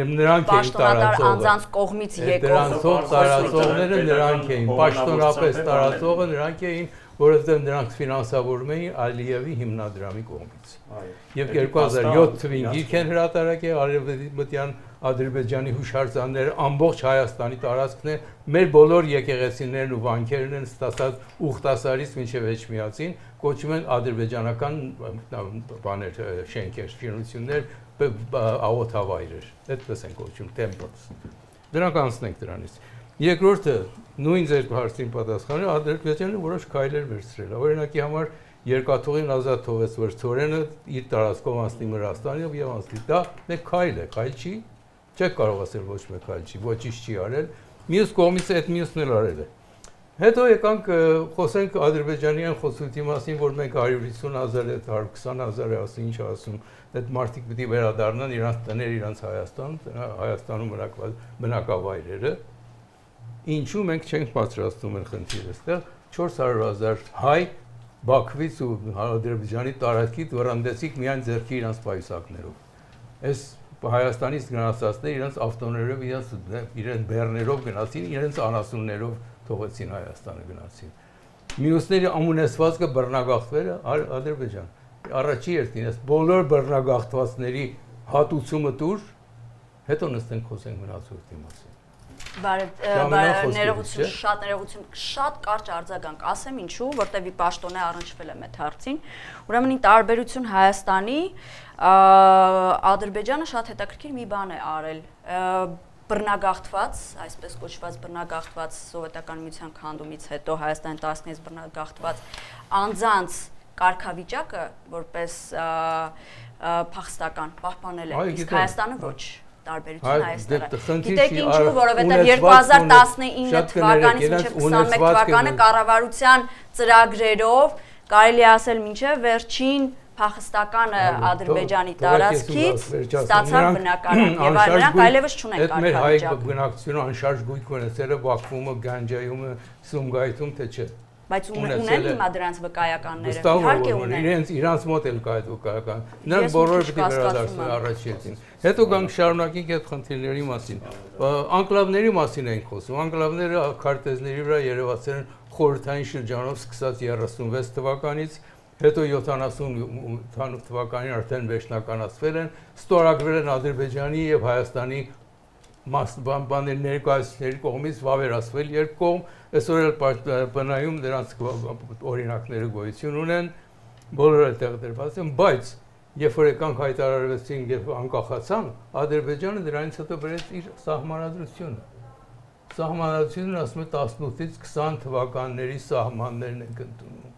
Նրանք էին տարածողը։ Անձանց կողմից եկող դրանցով տարածողները նրանք էին, պաշտոնապես տարածողը նրանք էին, որովհետև նրանք ֆինանսավորում էին Ալիևի հիմնադրամի կողմից։ Եվ 2007 թվականին գիրք են հրատարակել Արևմտյան Ադրբեջանի հուշարձանները ամբողջ Հայաստանի տարածքն է, մեր բոլոր եկեղեցիներն ու վանքերն են ստացած Ուխտասարից մինչև Էջմիածին, կոչվում են ադրբեջանական բաներ, շենքեր, շինություններ, աղոթավայրեր, այդպես են կոչվում, temples։ Դրանք անցնենք դրանից։ Երկրորդը նույն ձեր հարցին պատասխանը Ադրբեջանը որոշ քայլեր վերցրել է։ Օրինակի համար երկաթուղին ազատ թողեց, որ ծորենը իր տարածքով անցնի Վրաստանով եւ անցնի։ Դա մեկ քայլ է, քայլ չի։ Չեք կարող ասել ոչ մեկ քայլ չի, ոչինչ չի արել։ Մյուս կողմից այդ մյուսն էլ արել է։ Հետո եկանք խոսենք ադրբեջանյան խոցույթի մասին, որ մենք 150,000 է, 120,000 է, ասում ինչ ասում, այդ մարդիկ պիտի վերադառնան իրանց տներ, իրանց Հայաստանում բնակավայրերը։ Ինչու մենք չենք պատրաստում են խնդիրը, այստեղ 400,000 հայ Բաքվից ու Ադրբեջանի տարածքից վռնդեցիք միայն ձեռքի իրանց պայուսակներով։ Այս Հայաստանից գնացածները իրանց ավտոներով, իրենց բեռներով գնացին, իրենց անասուններով թողեցին Հայաստանը գնացին։ Մյուսների ամունեցվածքը բռնագաղթվելը Ադրբեջան։ Առաջի երթին այս բոլոր բռնագաղթվածների հատուցումը դուր, հետո նստենք խոսենք մնացորդի մասին։ Ներողություն, շատ կարճ արձագանք ասեմ ինչու, որտեւի պաշտոնե առնչվել եմ այդ հարցին։ Ուրեմն ի տարբերություն Հայաստանի, Ադրբեջանը շատ հետաքրքիր մի բան է արել։ Բռնագաղթված, այսպես կոչված բռնագաղթված սովետական միության քանդումից հետո Հայաստանի 16 բռնագաղթված անձանց կարգավիճակը որպես փախստական պահպանել է, իսկ Հայաստանը ոչ, տարբերություն Հայաստանը։ Գիտեք ինչու, որովհետև 2019 թվականից մինչև 21 թվականը կառավարության ծրագրերով կարելի ասել մինչև վերջին փախստականը Ադրբեջանի տարածքից ստացավ բնակարան եւ նրանք այլևս չունեն կարգավիճակ։ Այդ մեր հայ բնակչությունը անշարժ գույք ունեցել է Բաքվում, Գանջայում, Սումգայիթում, թե չէ։ Բայց ունեն հիմա դրանց վկայականները։ Իհարկե ունեն։ Իրանց մոտ էլ կա այդ վկայական։ Նրանք բոլորը պիտի վերադարձնեն առաջին։ Հետո գանք շարունակենք այդ խնդիրների մասին։ Անկլավների մասին ենք խոսում։ Անկլավները քարտեզների վրա երևացել են խորհրդային շրջանով սկսած 36 թվականից հետո 78 թվականին արդեն վերջնականացվել են, ստորագրվել են Ադրբեջանի եւ Հայաստանի ներկայացուցիչների կողմից վավերացվել երկու կողմ, այսօր էլ բնայում դրանց օրինակները գոյություն ունեն, բոլորը տեղադրված են, բայց երբ որ եկանք հայտարարվեցին եւ անկախացան, Ադրբեջանը դրանից հետո բերեց իր սահմանադրությունը։ Սահմանադրությունը ասում է 18-ից 20 թվականների սահմաններն են ընդունում։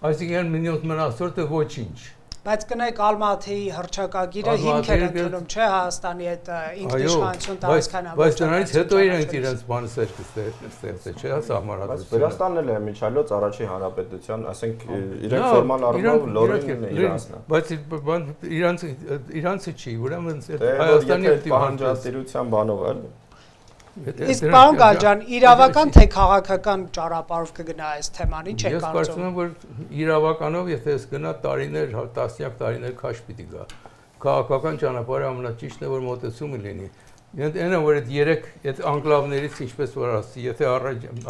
Այսինքն մնացորդը ոչինչ։ Բայց կնեք Ալմաթիի հռչակագիրը հիմք է ընդունում, չէ, Հայաստանի այդ ինքնիշխանություն տարածքանավորում։ Բայց դրանից հետո իրենց բանը ստեղծել, չէ, սահմանադրությունը։ Վրաստանն էլ է միջալոց առաջի հանրապետության, ասենք իրենք ֆորմալ առումով լորենն է իրանցն։ Բայց իրանցը չի, ուրեմն Հայաստանի պահանջատիրության բանով էլ Իսկ պարոն Գանջյան, իրավական թե քաղաքական ճանապարհով կգնա այս թեման, ինչ եք կարծում։ Ես կարծում եմ, որ իրավականով, եթե ես գնա տարիներ, տասնյակ տարիներ քաշ պիտի գա։ Քաղաքական ճանապարհը ամենաճիշտն է, որ մոտեցումը լինի։ Այնը որ այդ երեք այդ անկլավներից ինչպես որ ասի, եթե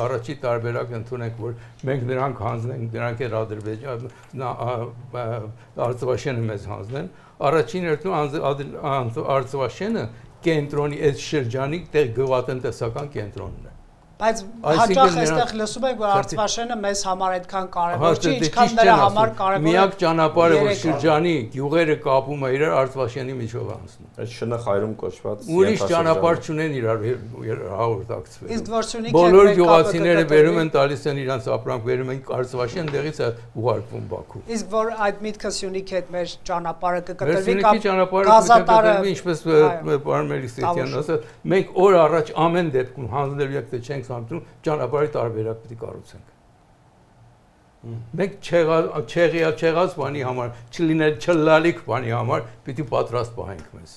առաջի տարբերակ ընդունենք, որ մենք նրանք հանձնենք, դրանք էլ Ադրբեջան, Արցախը մեզ հանձնեն, առաջին երթում Արցախը կենտրոնի այս շրջանի գյուղատնտեսական կենտրոնն է։ Բայց հաճախ այստեղ լսում ենք, որ Արցախը մեզ համար այդքան կարևոր չի, ինչքան նրա համար կարևոր է։ Միակ ճանապարհը, որ շրջանի գյուղերը կապում է իրար Արցախյանի միջով անցնում։ Այդ շնխայրում կոչված ուրիշ ճանապարհ չունեն իրար հաղորդակցվել։ Իսկ որ Սյունիք բոլոր գյուղացիները վերում են, տալիս են իրանց ապրանք, վերում են Արցախյան դեղից է ուղարկվում Բաքու։ Իսկ որ այդ միտքը Սյունիքի հետ մեր ճանապարհը կկտրվի կամ գազատարը, ինչպես պարոն Մելիքսեթյանն ասաց, մենք օր առաջ ամեն դեպքում հանձնել եք թե չենք ճանապարհի տարբերակ պիտի կառուցենք։ Մենք չեղած բանի համար, չլինել չլալիք բանի համար պիտի պատրաստ պահենք մեզ։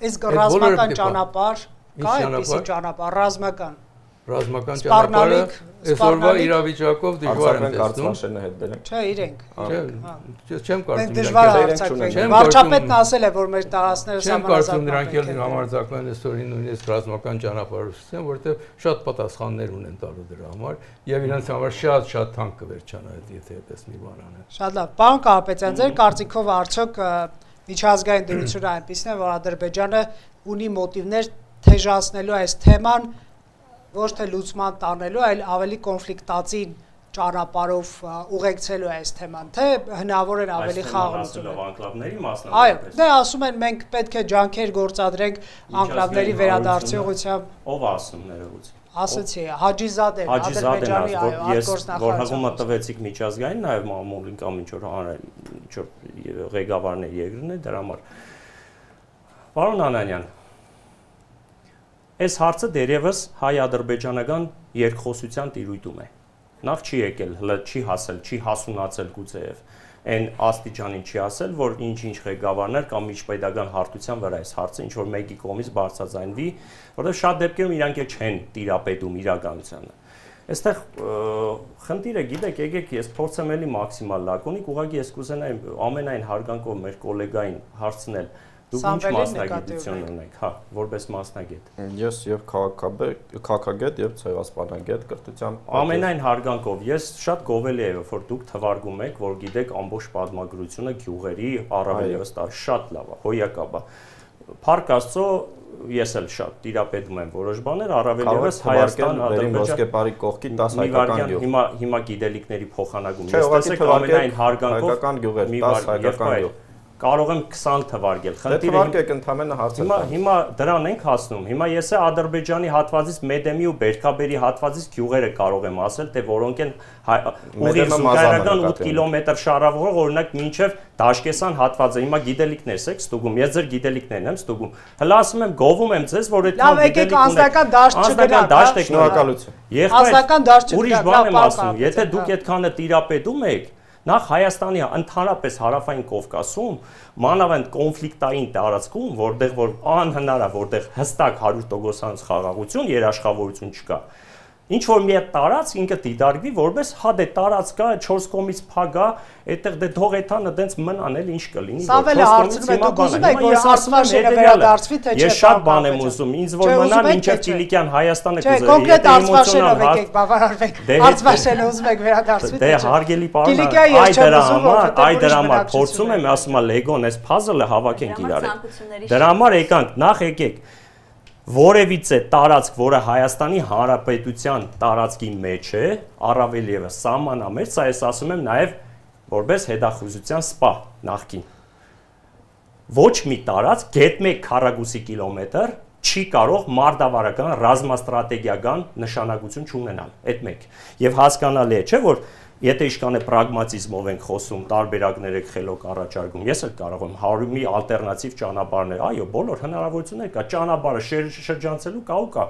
Իսկ ռազմական ճանապարհ, կա այդպիսի ճանապարհ, ռազմական ճանապարհը այսօրվա իրավիճակով դժվար եմ տեսնում։ Արցախը հետ բերենք։ Չէ, իրենք։ Չեմ կարծում։ Դժվար հարցակվենք։ Վարչապետն ասել է, որ մեր տարածքները սահմանազատվում են։ Չեմ կարծում նրանք էլ համարձակվեն այսօրին նույնիսկ ռազմական ճանապարհորդության, որտեղ շատ պատասխաններ ունեն տալու դրա համար եւ իրենց համար շատ թանկ կվերջանա, եթե այդպես մի բան անեն։ Շատ լավ։ Պարոն Կարապետյան, ձեր կարծիքով արդյոք միջազգային դրությունը այնպեսին է, որ Ադրբեջանը ունի մոտիվներ թեժացնելու այս թեման ոչ թե լուծման տանելու, այլ ավելի կոնֆլիկտածին ճանապարհով ուղեկցելու այս թեման, թե հնարավոր են ավելի խաղաղություն։ Անկլավների մասն։ Այո, դե ասում են մենք պետք է ջանքեր գործադրենք անկլավների վերադարձի ուղղությամբ։ Ով ասում ներողություն։ Ասացի, Հաջիզադեն, Ադրբեջանի արտգործնախարարը։ Որ հղումը տվեցիք միջազգային, նաև մամուլին կամ ինչ որ ղեկավարների երկրն է դրա համար։ Պարոն Անանյան, այս հարցը դերևս հայ-ադրբեջանական երկխոսության տիրույթում է։ Նախ չի եկել, չի հասել, չի հասունացել գուցեև այն աստիճանին չի ասել, որ ինչ-ինչ ղեկավարներ կամ միջպետական հարթության վրա այս հարցը ինչ որ մեկի կողմից բարձրաձայնվի, որովհետև շատ դեպքերում իրանք չեն տիրապետում իրականությանը։ Այստեղ խնդիրը գիտեք, եկեք ես փորձեմ էլի մաքսիմալ լակոնիկ, ուղղակի ես կուզենայի ամենայն հարգանքով մեր գոլեգային հարցնել Դուք ինչ մասնագիտություն ունեք, հա, որպես մասնագետ։ Ես եւ քաղաքագետ եւ ցեղասպանագետ կրթությամբ։ Ամենայն հարգանքով ես շատ գովելի եմ, որ դուք թվարկում եք, որ գիտեք ամբողջ պատմագրությունը գյուղերի, առավել եւս դա շատ լավ է, հոյակապ է։ Փառք Աստծո, ես էլ շատ տիրապետում եմ որոշ բաներ, առավել եւս Հայաստան, Ադրբեջան ոսկեպարի կողքի 10 հայկական գյուղ։ Հիմա գիտելիքների փոխանակում։ Ես տեսեք ամենայն հարգանքով հայկական գյուղեր, 10 հայկական գյուղ։ Կարող եմ 20 թվարկել։ Թվարկեք ընդհանրապես հարցը։ Հիմա դրան ենք հասնում։ Հիմա ես է Ադրբեջանի հատվածից Մեդեմի ու Բերքաբերի հատվածից գյուղերը կարող եմ ասել, թե որոնք են ուղիղ զուգահեռական 8 կիլոմետր շարավորող, օրինակ մինչև Դաշկեսան հատվածը։ Հիմա գիտելիքներս եք ստուգում, ես ձեր գիտելիքներն եմ ստուգում։ Հələ ասում եմ, գովում եմ ձեզ, որ այդքան գիտելիք ունեք։ Անձնական դաշտ չգնաք, շնորհակալություն։ Անձնական դաշտ չգնաք։ Ուրիշ բան եմ ասում, եթե դուք այդքանը տիրապետում եք, Նախ Հայաստանի ընդհանրապես հարավային Կովկասում, մանավանդ կոնֆլիկտային տարածքում, որտեղ որ անհնար է, որտեղ հստակ 100% խաղաղություն, երաշխավորություն չկա, ինչ որ մի տարած ինքը դիտարկվի որպես հա դե տարած կա 4 կողմից փագա, այդտեղ դե թող էթանը դենց մնան էլ ինչ կլինի, որ 4 կողմից հիմա բանը։ Հիմա ես ասվածները վերադարձվի թե չէ։ Ես շատ բան եմ ուզում, ինձ որ մնա մինչև Կիլիկյան Հայաստանը կուզեի։ Չէ, կոնկրետ ասվածներով եկեք բավարարվեք։ Ասվածները ուզում եք վերադարձվի թե չէ։ Դե հարգելի պարոն, այ դրա համար փորձում եմ ասում Լեգոն այս puzzle-ը հավաքենք իրար։ Դրա համար եկանք, նախ եկեք որևիցե տարածք, որը Հայաստանի Հանրապետության տարածքի մեջ է, առավել եւս սահմանամերձ, սա ես ասում եմ նաեւ որպես հետախուզության սպա նախքին։ Ոչ մի տարածք գետ 1 քառակուսի կիլոմետր չի կարող մարտավարական ռազմաստրատեգիական նշանակություն չունենալ, այդ մեկ։ Եվ հասկանալի է, չէ՞ որ Եթե իշքանը պրագմատիզմով ենք խոսում, տարբերակներ եք խելոք առաջարկում, ես էլ կարող եմ 100 մի ալտերնատիվ ճանապարհներ, այո, բոլոր հնարավորություններ կա, ճանապարհը շրջանցելու կա ու կա,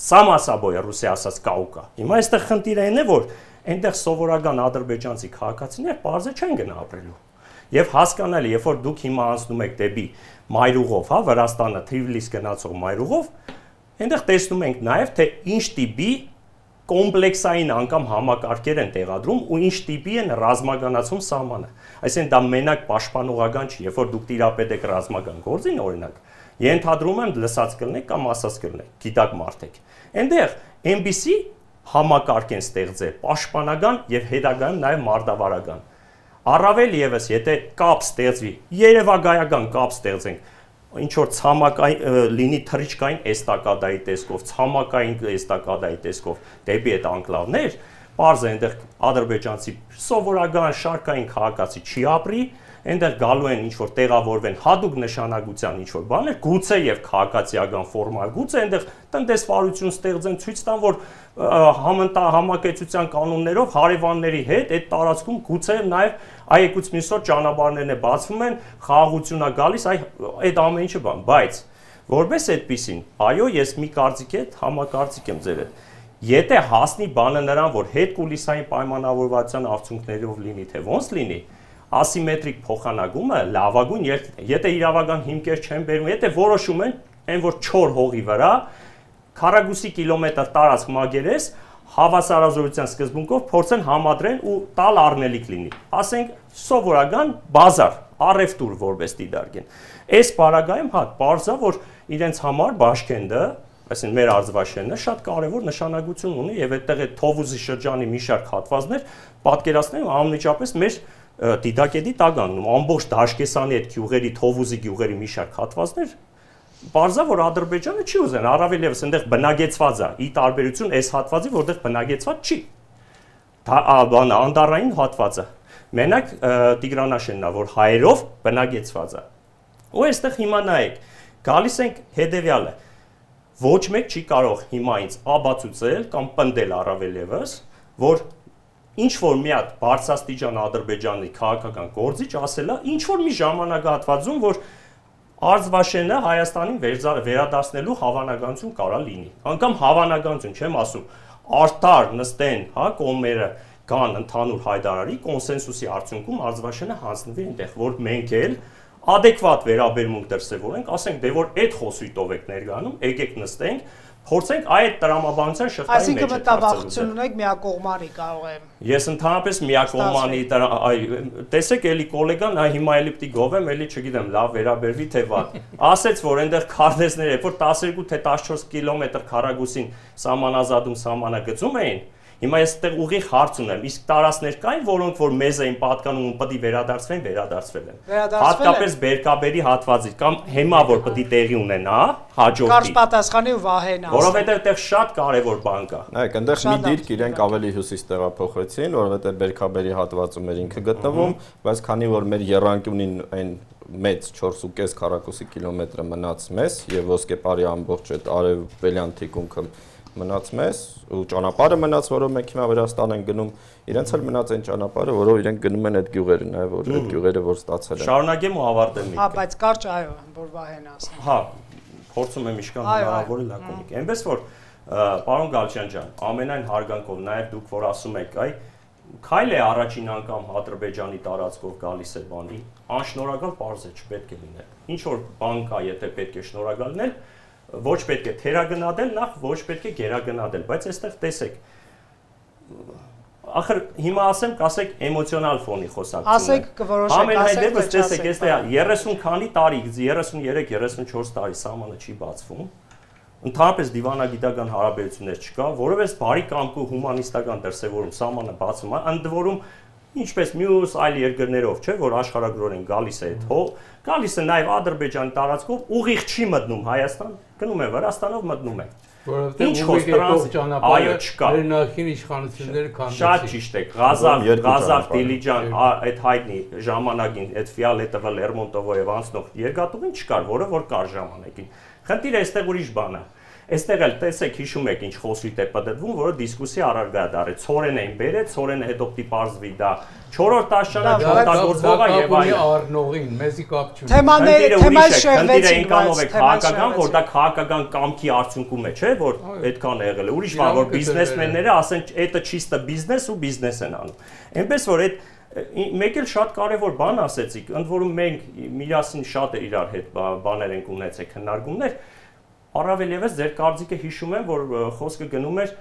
սամասաբոյը ռուսի ասած կա ու կա։ Հիմա այստեղ խնդիրը այն է, որ այնտեղ սովորական ադրբեջանցի քաղաքացիներ բարձր չեն գնա ապրելու։ Եվ հասկանալի, երբ որ դուք հիմա անցնում եք դեպի Մայրուղով, հա, Վրաստանը Թիվլիս գնացող Մայրուղով, այնտեղ տեսնում ենք նաև, թե ինչ տիպի կոմպլեքսային անգամ համակարգեր են տեղադրում ու ինչ տիպի են ռազմականացում սահմանը։ Այսինքն դա մենակ պաշտպանողական չի, երբ որ դուք տիրապետեք ռազմական գործին, օրինակ, ենթադրում եմ լսած կլնեք կամ ասած կլնեք, գիտակ մարդեք։ Այնտեղ MBC համակարգ են ստեղծել, պաշտպանական եւ հետագայում նաեւ մարտավարական։ Առավել եւս, եթե կապ ստեղծվի, երևակայական կապ ստեղծենք, ինչ որ ցամաքային լինի թռիչքային էստակադայի տեսքով, ցամաքային էստակադայի տեսքով դեպի այդ անկլավներ, պարզ է այնտեղ ադրբեջանցի սովորական շարքային քաղաքացի չի ապրի, այնտեղ գալու են ինչ որ տեղավորվեն հadoop նշանակության ինչ որ բաներ, գուցե եւ քաղաքացիական ֆորմալ, գուցե այնտեղ տնտեսվարություն ստեղծեն, ցույց տան, որ համակեցության կանոններով հարևանների հետ այդ տարածքում գուցե նաեւ այեկուց միսոր ճանապարհներն է բացվում են, խաղաղություն է գալիս, այդ ամեն ինչը բան, բայց որպես այդպեսին, այո, ես մի կարծիք եմ, համակարծիք եմ ձեր հետ։ Եթե հասնի բանը նրան, որ հետ կուլիսային պայմանավորվածության արդյունքներով լինի, թե ոնց լինի, ասիմետրիկ փոխանակումը լավագույն, եթե իրավական հիմքեր չեն բերում, եթե որոշում են այն որ 4 հողի վրա քառակուսի կիլոմետր տարածք մագերես հավասարազորության սկզբունքով փորձեն համադրեն ու տալ առնելիք լինի։ Ասենք սովորական բազար, առևտուր որպես դիտարկեն։ Այս պարագայում հա պարզա որ իրենց համար Բաշկենդը, այսինքն մեր արձվաշենը շատ կարևոր նշանակություն ունի եւ այդտեղ է Թովուզի շրջանի մի շարք հատվածներ պատկերացնեմ անմիջապես մեր դիտակետի տակ անգնում ամբողջ Դաշկեսանի այդ գյուղերի Թովուզի գյուղերի մի շարք հատվածներ Պարզա որ Ադրբեջանը չի ուզեն, առավել եւս այնտեղ բնագեցված է, ի տարբերություն այս հատվածի, որտեղ բնագեցված չի։ բանը անդառային հատվածը։ Մենակ Տիգրանաշենն է, որ հայերով բնագեցված է։ Ու այստեղ հիմա նայեք, գալիս ենք հետևյալը։ Ոչ մեկ չի կարող հիմա ինձ աբացուցել կամ պնդել առավել ևս, որ ինչ որ մի հատ բարձրաստիճան Ադրբեջանի քաղաքական գործիչ ասել է, ինչ որ մի ժամանակահատվածում, որ Արձվաշենը Հայաստանին վերադարձնելու հավանականություն կարա լինի։ Անկամ հավանականություն, չեմ ասում, արդար նստեն, հա, կողմերը կան ընդհանուր հայտարարի կոնսենսուսի արդյունքում Արձվաշենը հանձնվի այնտեղ, որ մենք էլ adekvat վերաբերմունք դրսևորենք, ասենք, դե որ այդ խոսույթով եք ներկայանում, եկեք նստենք, փորձենք այդ տրամաբանության շղթայի մեջ այսինքն մտավախություն ունեք միակողմանի կարող եմ։ Ես ընդհանրապես միակողմանի տեսեք էլի գոլեգան, հիմա էլի պիտի գովեմ, էլի չգիտեմ, լավ վերաբերվի թե վատ։ Ասեց, որ այնտեղ քարտեզներ էր, որ 12 թե 14 կիլոմետր քառակուսին սահմանազատում սահմանագծում էին։ Հիմա ես այդտեղ ուղիղ հարց ունեմ, իսկ տարածքներ կային, որոնք որ մեզ էին պատկանում ու պետք է վերադարձվեն, վերադարձվել են։ Հատկապես Բերկաբերի հատվածի կամ հիմա որ պետք է տեղի ունենա, հաջորդի։ Կարճ պատասխանի ու Վահեն ասել։ Որովհետև այդտեղ շատ կարևոր բան կա։ Նայեք, այնտեղ մի դիրք իրենք ավելի հյուսիս տեղափոխեցին, որովհետև Բերկաբերի հատվածում էր ինքը գտնվում, բայց քանի որ մեր եռանկյունին այն մեծ 4.5 քառակուսի կիլոմետրը մնաց մեզ եւ Ոսկեպարի ամբողջ այդ արևելյան թիկունքը մնաց մեզ ու ճանապարհը մնաց, որով մենք հիմա Վրաստան են գնում, իրենց էլ մնաց այն ճանապարհը, որով իրենք գնում են այդ գյուղերը, նաև որ այդ գյուղերը որ ստացել են։ Շարունակեմ ու ավարտեմ միտքը։ Հա, բայց կարճ այո, որ Վահեն ասում։ Հա, փորձում եմ իշքան հնարավոր է լակոնիկ։ Այնպես որ պարոն Գալչյան ջան, ամենայն հարգանքով նաև դուք որ ասում եք, այ քայլ է առաջին անգամ Ադրբեջանի տարածքով գալիս է բանի, անշնորհակալ պարզ է, չպետք է լինել։ Ինչ որ բան կա, եթե պետք է շնորհակալ լինել, ոչ պետք է թերագնահատել, նախ ոչ պետք է գերագնահատել, բայց այստեղ տեսեք։ Ախր հիմա ասեմ, կասեք էմոցիոնալ ֆոնի խոսակցություն։ Ասեք, կորոշեք, ասեք, տեսեք, այստեղ 30 քանի տարի, 33-34 տարի սահմանը չի բացվում։ Ընդհանրապես դիվանագիտական հարաբերություններ չկա, որովհետեւ բարի կամք ու հումանիստական դրսևորում սահմանը բացում է, ընդ որում ինչպես մյուս այլ երկրներով, չէ, որ աշխարհագրորեն գալիս է այդ հող, գալիս է նաև Ադրբեջանի տարածքով, ուղիղ չի մտնում Հայաստան, գնում է Վրաստանով մտնում է։ Որովհետև ուղիղ ճանապարհը մեր նախին իշխանությունները քանդեցին։ Շատ ճիշտ է, Ղազախ Դիլիջան, այդ հայտնի ժամանակին այդ Ֆիալետովը Լերմոնտովը եւ անցնող երկաթուղին չկար, որը որ կար ժամանակին։ Խնդիրը այստեղ ուրիշ բան է։ Այստեղ էլ տեսեք հիշում եք ինչ խոսույթ է պատդվում, որը դիսկուսիա առարգա է դարել։ Ցորեն էին բերել, Ցորենը հետո պիտի պարզվի դա 4-րդ տասնամյակի օգտագործողա եւ այլն։ Առնողին, մեզի կապ չունի։ Թեման շեղվեցին, կանով է քաղաքական, որ դա քաղաքական կամքի արդյունքում է, չէ, որ այդքան եղել է։ Ուրիշ բան, որ բիզնեսմենները ասեն, «Էտը չիստը բիզնես ու բիզնես են անում»։ Այնպես որ այդ մեկ էլ շատ կարևոր բան ասեցիք, ընդ որում մենք միասին շատ իրար հետ բաներ ենք ունեցել, քննարկումներ։ Առավել ևս ձեր կարծիքը հիշում եմ, որ խոսքը գնում էր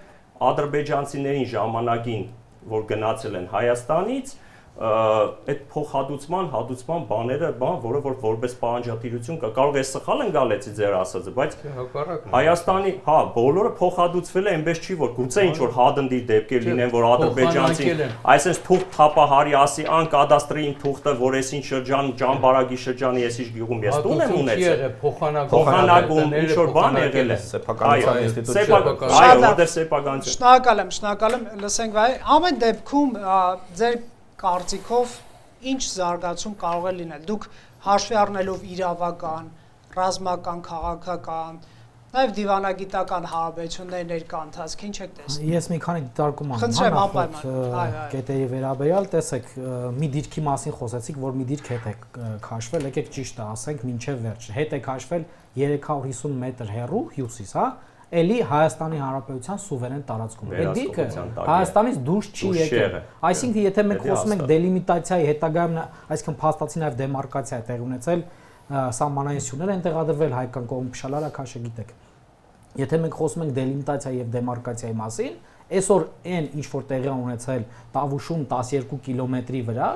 ադրբեջանցիներին ժամանակին, որ գնացել են Հայաստանից, այդ փոխհատուցման բաները, որը որ որպես պահանջատիրություն կա, կարող է սխալ ընկալեցի ձեր ասածը, բայց Հայաստանի, հա, բոլորը փոխհատուցվել է, այնպես չի, որ գուցե ինչ որ հադնդիր դեպքեր լինեն, որ ադրբեջանցին, այսպես թուղթ թափահարի ասի անկադաստրին թուղթը, որ այսին շրջան, Ջանբարագի շրջանի այսիշ գյուղում ես տուն եմ ունեցել, փոխանակում ինչ որ բան եղել է, սեփականության ինստիտուտ, այո, որտեղ սեփականություն։ Շնորհակալ եմ, լսենք վայ, ամեն դեպքում ձեր կարծիքով ինչ զարգացում կարող է լինել։ Դուք հաշվի առնելով իրավական, ռազմական, քաղաքական, նաև դիվանագիտական հարաբերությունների ներկա ընթացք ինչ եք տեսնում։ Ես մի քանի դիտարկում եմ կետերի վերաբերյալ, տեսեք, մի դիրքի մասին խոսեցիք, որ մի դիրք հետ է քաշվել, եկեք ճիշտը ասենք, մինչև վերջ։ Հետ է քաշվել 350 մետր հեռու հյուսիս, հա։ Էլի Հայաստանի Հանրապետության սուվերեն տարածքում։ Այդ դիրքը Հայաստանից դուրս չի եկել։ Այսինքն, եթե մենք խոսում ենք դելիմիտացիայի հետագայում, այսինքն փաստացի նաև դեմարկացիա է տեղ ունեցել, սահմանայություններ են տեղադրվել հայկական կողմ փշալարա քաշը գիտեք։ Եթե մենք խոսում ենք դելիմիտացիայի եւ դեմարկացիայի մասին, այսօր այն ինչ որ տեղի է ունեցել Տավուշում 12 կիլոմետրի վրա,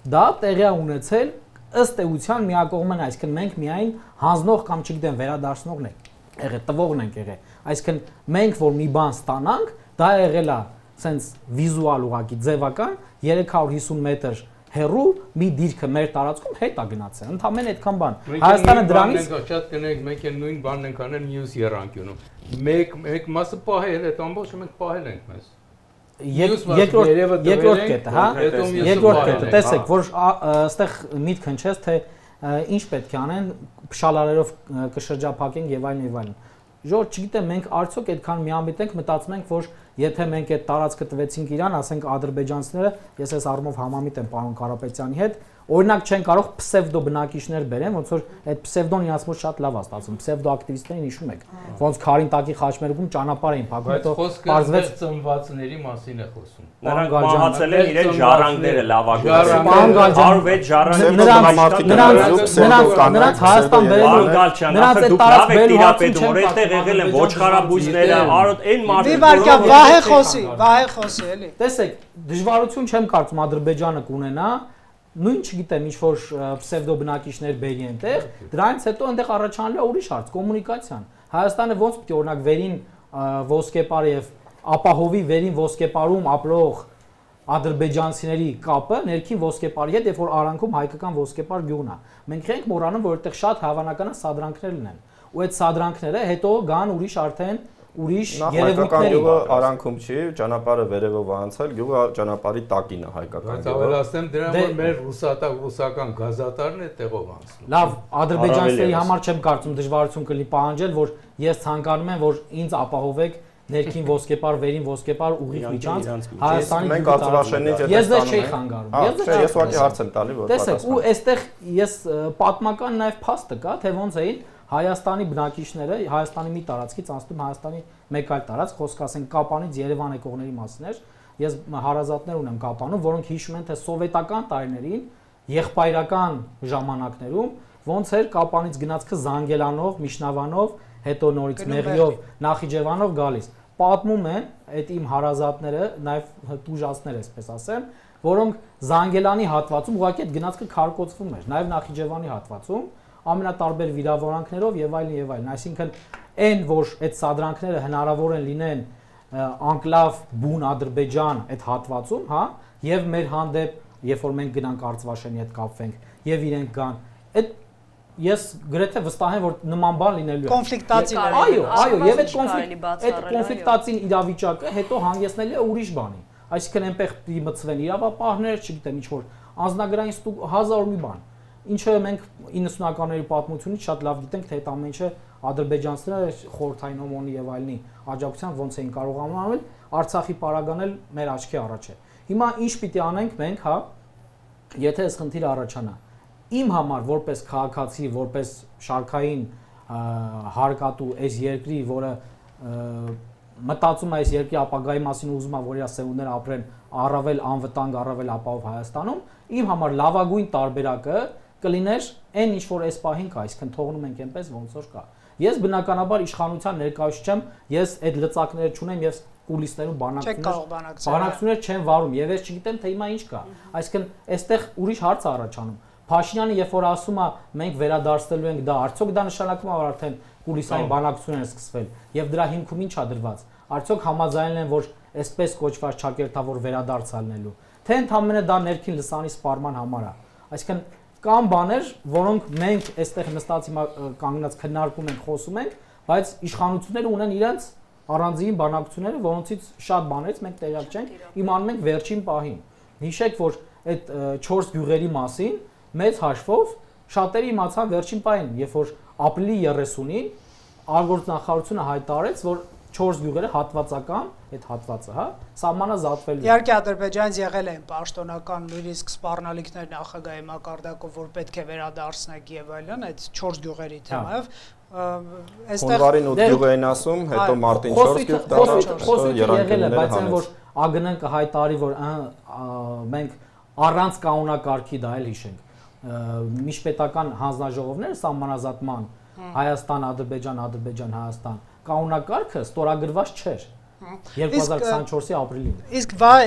դա տեղի է ունեցել ըստ էության միակողմեն, այսինքն մենք միայն հանձնող կամ չգիտեմ վերադարձնողն ենք եղել, տվողն ենք եղել։ Այսինքն մենք որ մի բան ստանանք, դա եղել է սենց վիզուալ ուղղակի ձևական 350 մետր հեռու մի դիրքը մեր տարածքում հետ է գնացել։ Ընդամենը այդքան բան։ Հայաստանը դրանից շատ կնենք, մենք էլ նույն բանն ենք անել մյուս երանգյունում։ Մեկ մասը պահել, այդ ամբողջը մենք պահել ենք մեզ։ երկրորդ կետը, հա։ Երկրորդ կետը, տեսեք, որ այստեղ միտք հնչեց, թե ինչ պետք է անեն, փշալարերով կշրջափակենք եւ այլն։ Ժորժ, չգիտեմ, մենք արդյոք այդքան միամիտ ենք, մտածում ենք, որ եթե մենք այդ տարածքը տվեցինք իրան, ասենք ադրբեջանցիները, ես այս առումով համամիտ եմ պարոն Կարապետյանի հետ, օրինակ չեն կարող պսևդո բնակիչներ բերեն, ոնց որ այդ պսևդոն իրաց մոտ շատ լավ է ստացվում, պսևդո ակտիվիստներին հիշում եք, ոնց Քարինտակի խաչմերուկում ճանապարհ էին փակում, հետո պարզվեց ծնվածների մասին է խոսում։ Նրանք մահացել են իրենց ժառանգները լավագույն։ Նրանց Հայաստան բերելու նրանց այդ տարածք տիրապետում, որ այդտեղ եղել են ոչխարաբույսները, այն մարդիկ, Վահե խոսի, էլի։ Տեսեք, դժվարություն չեմ կարծում Ադրբեջանը կունենա, նույն չգիտեմ, ինչ որ պսևդո բնակիչներ բերի այնտեղ, դրանից հետո այնտեղ առաջանալու է ուրիշ հարց, կոմունիկացիան։ Հայաստանը ոնց պետք է օրինակ վերին ոսկեպար եւ ապահովի վերին ոսկեպարում ապրող ադրբեջանցիների կապը ներքին ոսկեպարի հետ, երբ որ Արանքում հայկական ոսկեպար գյուղն է։ Մենք չենք մոռանում, որ այդտեղ շատ հավանական է սադրանքներ լինեն։ Ու այդ սադրանքները հետո գան ուրիշ արդեն ուրիշ երևույթների։ Գյուղը Արանքում չի, ճանապարհը վերևով անցել, գյուղը ճանապարհի տակին է հայկական գյուղը։ Ավելացնեմ դրան, որ մեր ռուսական գազատարն է տեղով անցնում։ Լավ, ադրբեջանցիների համար չեմ կարծում դժվարություն կլինի պահանջել, որ ես ցանկանում եմ, որ ինձ ապահովեք ներքին ոսկեպար, վերին ոսկեպար ուղիղ միջանց Հայաստանի։ Մենք Ադրաշենից ես ձեզ չէի խանգարում։ Ես ուղղակի հարց եմ տալի, որ տեսեք, ու այստեղ ես պատմական նաև փաստը կա, թե ոնց էին Հայաստանի բնակիչները Հայաստանի մի տարածքից անցնում Հայաստանի մեկ այլ տարածք, խոսք ասենք Կապանից Երևան եկողների մասին էր։ Ես հարազատներ ունեմ Կապանում, որոնք հիշում են, թե սովետական տարիներին, եղբայրական ժամանակներում ոնց էր Կապանից գնացքը Զանգելանով, Միշնավանով, հետո նորից Մեղրիով, Նախիջևանով գալիս։ Պատմում են այդ իմ հարազատները, նաև տուժածներ, այսպես ասեմ, որոնք Զանգելանի հատվածում ուղղակի այդ գնացքը քարկոծվում էր, նաև Նախիջևանի հատվածում ամենատարբեր վիրավորանքներով եւ այլն, այսինքն այն որ այդ սադրանքները հնարավոր են լինեն անկլավ բուն Ադրբեջան այդ հատվածում, հա, եւ մեր հանդեպ, երբ որ մենք գնանք Արցվաշենի հետ կապվենք եւ իրենք գան, այդ ես գրեթե վստահ եմ որ նման բան լինելու է։ Կոնֆլիկտացին։ Այո, եւ այդ կոնֆլիկտացին իրավիճակը հետո հանգեցնելու է ուրիշ բանի։ Այսինքն այնտեղ պիտի մտցվեն իրավապահներ, չգիտեմ ինչ որ անձնագրային հազար մի բան։ Ինչը մենք 90-ականների պատմությունից շատ լավ գիտենք, թե այդ ամեն ինչը ադրբեջանցիները խորհրդային օմոնի եւ այլնի աջակցությամբ ոնց էին կարողանում անել, Արցախի պարագան էլ մեր աչքի առաջ է։ Հիմա ինչ պիտի անենք մենք, հա, եթե այս խնդիրը առաջանա։ Իմ համար որպես քաղաքացի, որպես շարքային հարկատու այս երկրի, որը մտածում է այս երկրի ապագայի մասին, ուզում է որ իր սերունդները ապրեն առավել անվտանգ, առավել ապահով Հայաստանում, իմ համար լավագույն տարբերակը կլիներ այն ինչ որ այս պահին կա, այսինքն թողնում ենք այնպես ոնց որ կա։ Ես բնականաբար իշխանության ներկայացուցիչ եմ, ես այդ լծակները չունեմ եւ կուլիսներում բանակցություններ չեմ վարում եւ ես չգիտեմ թե հիմա ինչ կա։ Այսինքն այստեղ ուրիշ հարց է առաջանում։ Փաշինյանը երբ որ ասում է մենք վերադարձնելու ենք դա, արդյոք դա նշանակում է որ արդեն կուլիսային բանակցություններ են սկսվել եւ դրա հիմքում ինչ է դրված։ Արդյոք համաձայնել են որ այսպես կոչված ճակերտավոր վերադարձ ալնելու, թե ընդհանրապես դա ներքին լսանի սպառման համար է։ Այսինքն կան բաներ, որոնք մենք այստեղ նստած հիմա կանգնած քննարկում ենք, խոսում ենք, բայց իշխանությունները ունեն իրենց առանձին բանակցությունները, որոնցից շատ բաներից մենք տեղյակ չենք, իմանում ենք վերջին պահին։ Հիշեք, որ այդ 4 գյուղերի մասին մեծ հաշվով շատերը իմացան վերջին պահին, երբ որ ապրիլի 30-ին արտգործնախարարությունը հայտարարեց, որ 4 գյուղերը հատվածական, այդ հատվածը, հա, սահմանազատվելու։ Իհարկե Ադրբեջանից եղել են պաշտոնական նույնիսկ սպառնալիքներ նախագահի մակարդակով, որ պետք է վերադարձնեք եւ այլն, այդ 4 գյուղերի թեմայով։ Այստեղ հունվարին 8 գյուղ էին ասում, հետո մարտին 4 գյուղ խոսքը եղել է, բայց այն որ ԱԳՆ-ն կհայտարարի, որ մենք առանց կանոնակարգի դա էլ հիշենք։ Միջպետական հանձնաժողովները սահմանազատման Հայաստան, Ադրբեջան, Ադրբեջան, Հայաստան կանոնակարգը ստորագրված չէր 2024-ի ապրիլին։ Իսկ վայ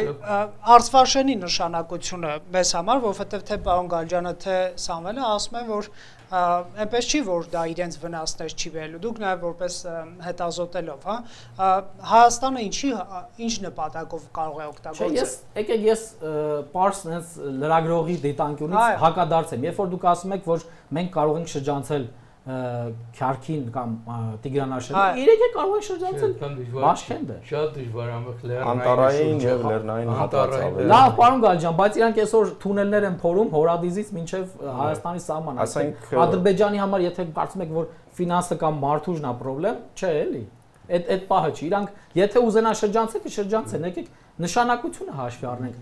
Արցվաշենի նշանակությունը մեզ համար, որովհետև թե պարոն Գալջյանը, թե Սամվելը ասում են, որ այնպես չի, որ դա իրենց վնասներ չի բերելու, դուք նաև որպես հետազոտելով, հա, Հայաստանը ինչ նպատակով կարող է օգտագործել։ Եկեք ես պարզ լրագրողի դիտանկյունից հակադարձ եմ, երբ որ դուք ասում եք, որ մենք կարող ենք շրջանցել Քյարքին կամ Տիգրանաշենը իրենք կարող են շրջանցել Բաշքենդը։ Շատ դժվար է Անտարային եւ լեռնային հատվածը։ Լավ, պարոն Գալջյան, բայց իրանք այսօր թունելներ են փորում Հորադիզից մինչև Հայաստանի սահմանը։ Ասենք Ադրբեջանի համար եթե կարծում եք որ ֆինանսը կամ մարդուժն է խնդրեմ, չէ էլի։ Այդ պահը չի։ Իրանք եթե ուզենան շրջանցել, կշրջանցեն, եկեք նշանակությունը հաշվի առնենք։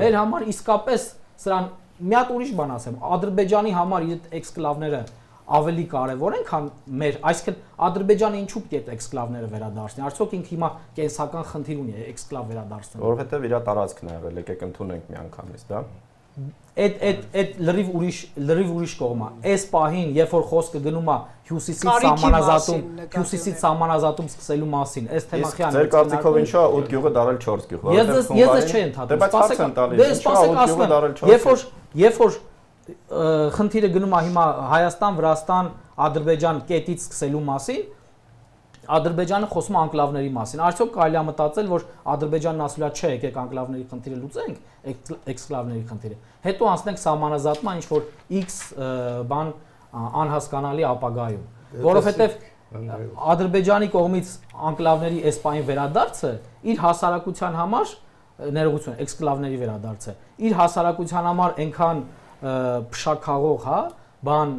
Մեր համար իսկապես սրան մի հատ ուրիշ բան ասեմ, Ադրբեջանի համար իր էքսկլավները ավելի կարևոր են, քան մեր, այսինքն Ադրբեջանը ինչու պետք է էքսկլավները վերադարձնի։ Արդյոք ինքը հիմա կենսական խնդիր ունի էքսկլավ վերադարձնելու։ Որովհետև իր տարածքն է եղել, եկեք ընդունենք միանգամից, դա։ Այդ լրիվ ուրիշ կողմ է։ Այս պահին, երբ որ խոսքը գնում է հյուսիսից սահմանազատում սկսելու մասին, այս թեմախյան։ Ձեր կարծիքով ինչու է 8 գյուղը դարել 4 գյուղ։ Ես չէի ընդհատում։ Սպասեք, երբ որ խնդիրը գնում է հիմա Հայաստան, Վրաստան, Ադրբեջան կետից սկսելու մասին, Ադրբեջանը խոսում է անկլավների մասին։ Արդյոք կարելի է մտածել, որ Ադրբեջանն ասում է, չէ, եկեք անկլավների խնդիրը լուծենք, էքսկլավների խնդիրը։ Հետո անցնենք սահմանազատման ինչ որ X բան անհասկանալի ապագայում, որովհետև Ադրբեջանի կողմից անկլավների այս պահին վերադարձը իր հասարակության համար ներողություն, էքսկլավների վերադարձը, իր հասարակության համար այնքան փշաքաղող, հա, բան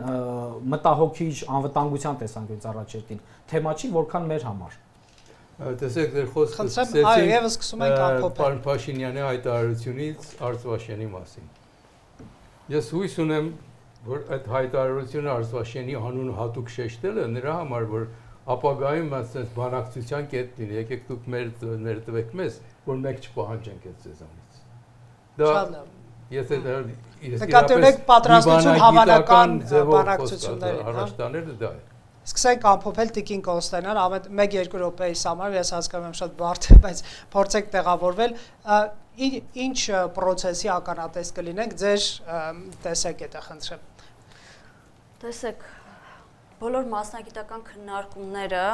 մտահոգիչ անվտանգության տեսանկյունից առաջերտին թեմա չի, որքան մեր համար։ Տեսեք, ձեր խոսքը պարոն Փաշինյանի հայտարարությունից Արցվաշենի մասին։ Ես հույս ունեմ, որ այդ հայտարարությունը Արցվաշենի անունը հատուկ շեշտելը նրա համար, որ ապագայում ասես բանակցության կետ լինի, եկեք դուք մեր տվեք մեզ, որ մենք չպահանջենք այդ ձեզանից։ Դա եթե նկատելով պատրաստություն հավանական բանակցությունների, առաջ տաները դա է։ Սկսենք ամփոփել Տիկին Կոստանյան, ամեն 1-2 րոպեից համար ես հասկանում եմ շատ բարդ է, բայց փորձեք տեղավորվել, ինչ process-ի ականատես կլինենք, ձեր տեսակետը խնդրեմ։ Տեսեք, բոլոր մասնագիտական քննարկումները,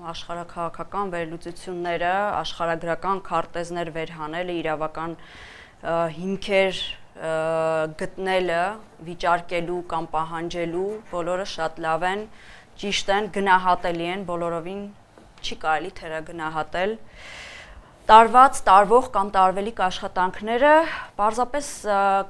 աշխարհաքաղաքական վերլուծությունները, աշխարհագրական քարտեզներ վերհանելը, իրավական հիմքեր գտնելը, վիճարկելու կամ պահանջելու, բոլորը շատ լավ են, ճիշտ են, գնահատելի են, բոլորովին չի կարելի թերագնահատել։ Տարված, տարվող կամ տարվելիք աշխատանքները պարզապես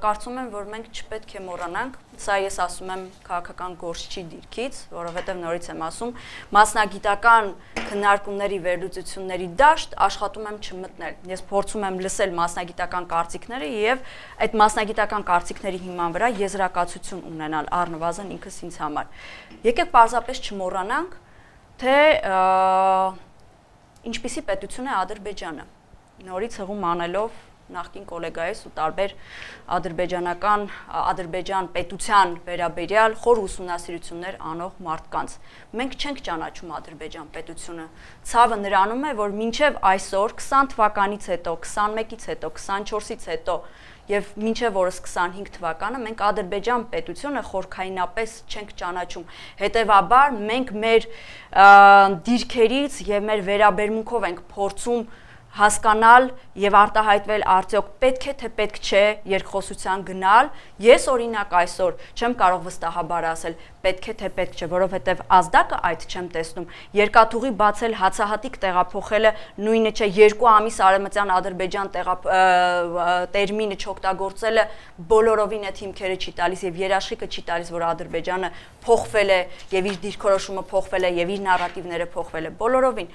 կարծում եմ, որ մենք չպետք է մոռանանք, սա ես ասում եմ քաղաքական գործչի դիրքից, որովհետև նորից եմ ասում, մասնագիտական քննարկումների վերլուծությունների դաշտ աշխատում եմ չմտնել։ Ես փորձում եմ լսել մասնագիտական կարծիքները եւ այդ մասնագիտական կարծիքների հիման վրա եզրակացություն ունենալ առնվազն ինքս ինձ համար։ Եկեք պարզապես չմոռանանք, թե ինչպիսի պետություն է Ադրբեջանը, նորից հղում անելով նախկին կոլեգայից ու տարբեր Ադրբեջան պետության վերաբերյալ խոր ուսումնասիրություններ անող մարդկանց։ Մենք չենք ճանաչում Ադրբեջան պետությունը, ցավը նրանում է, որ մինչև այսօր 20 թվականից հետո, 21-ից հետո, 24-ից հետո եւ մինչև օրս 25 թվականը մենք Ադրբեջան պետությունը խորքայինապես չենք ճանաչում։ Հետևաբար մենք մեր դիրքերից եւ մեր վերաբերմունքով ենք փորձում հասկանալ եւ արտահայտվել արդյոք պետք է թե պետք չէ երկխոսության գնալ։ Ես օրինակ այսօր չեմ կարող վստահաբար ասել պետք է թե պետք չէ, որովհետեւ ազդակը այդ չեմ տեսնում։ Երկաթուղի բացել, հացահատիկ տեղափոխելը նույնը չէ, 2 ամիս արևմտյան Ադրբեջան տերմինը չօգտագործելը բոլորովին այդ հիմքերը չի տալիս եւ երաշխիքը չի տալիս, որ Ադրբեջանը փոխվել է եւ իր դիրքորոշումը փոխվել է եւ իր նարատիվները փոխվել է բոլորովին։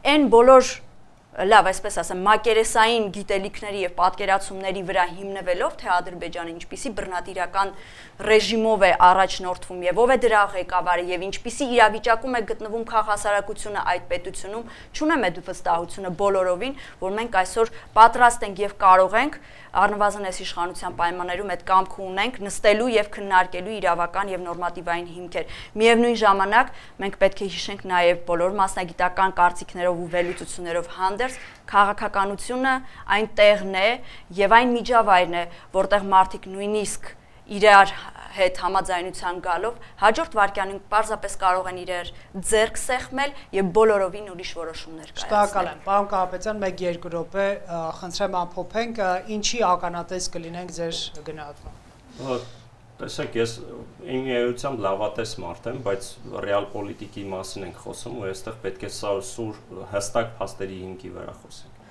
Այն բոլոր լավ, այսպես ասեմ, մակերեսային գիտելիքների եւ պատկերացումների վրա հիմնվելով, թե Ադրբեջանը ինչպիսի բռնատիրական ռեժիմով է առաջնորդվում եւ ով է դրա ղեկավարը եւ ինչպիսի իրավիճակում է գտնվում քաղաքասարակությունը այդ պետությունում, չունեմ այդ վստահությունը բոլորովին, որ մենք այսօր պատրաստ ենք եւ կարող ենք առնվազն այս իշխանության պայմաններում այդ կամքը ունենք նստելու եւ քննարկելու իրավական եւ նորմատիվային հիմքեր։ Միևնույն ժամանակ մենք պետք է հիշենք նաեւ բոլոր մասնագիտական կարծիքներով ու վերլուծություններով հանդերձ քաղաքականությունը այն տեղն է եւ այն միջավայրն է, որտեղ մարդիկ նույնիսկ իրար հետ համաձայնության գալով հաջորդ վարքյանին պարզապես կարող են իրար ձեռք սեղմել եւ բոլորովին ուրիշ որոշումներ կայացնել։ Շնորհակալ եմ, պարոն Կարապետյան, 1-2 րոպե խնդրեմ ամփոփենք, ինչի ականատես կլինենք ձեր գնահատմամբ։ Տեսեք, ես իմ էությամբ լավատես մարդ եմ, բայց ռեալ պոլիտիկի մասին ենք խոսում, ու այստեղ պետք է սուր հստակ փաստերի հիմքի վրա խոսենք։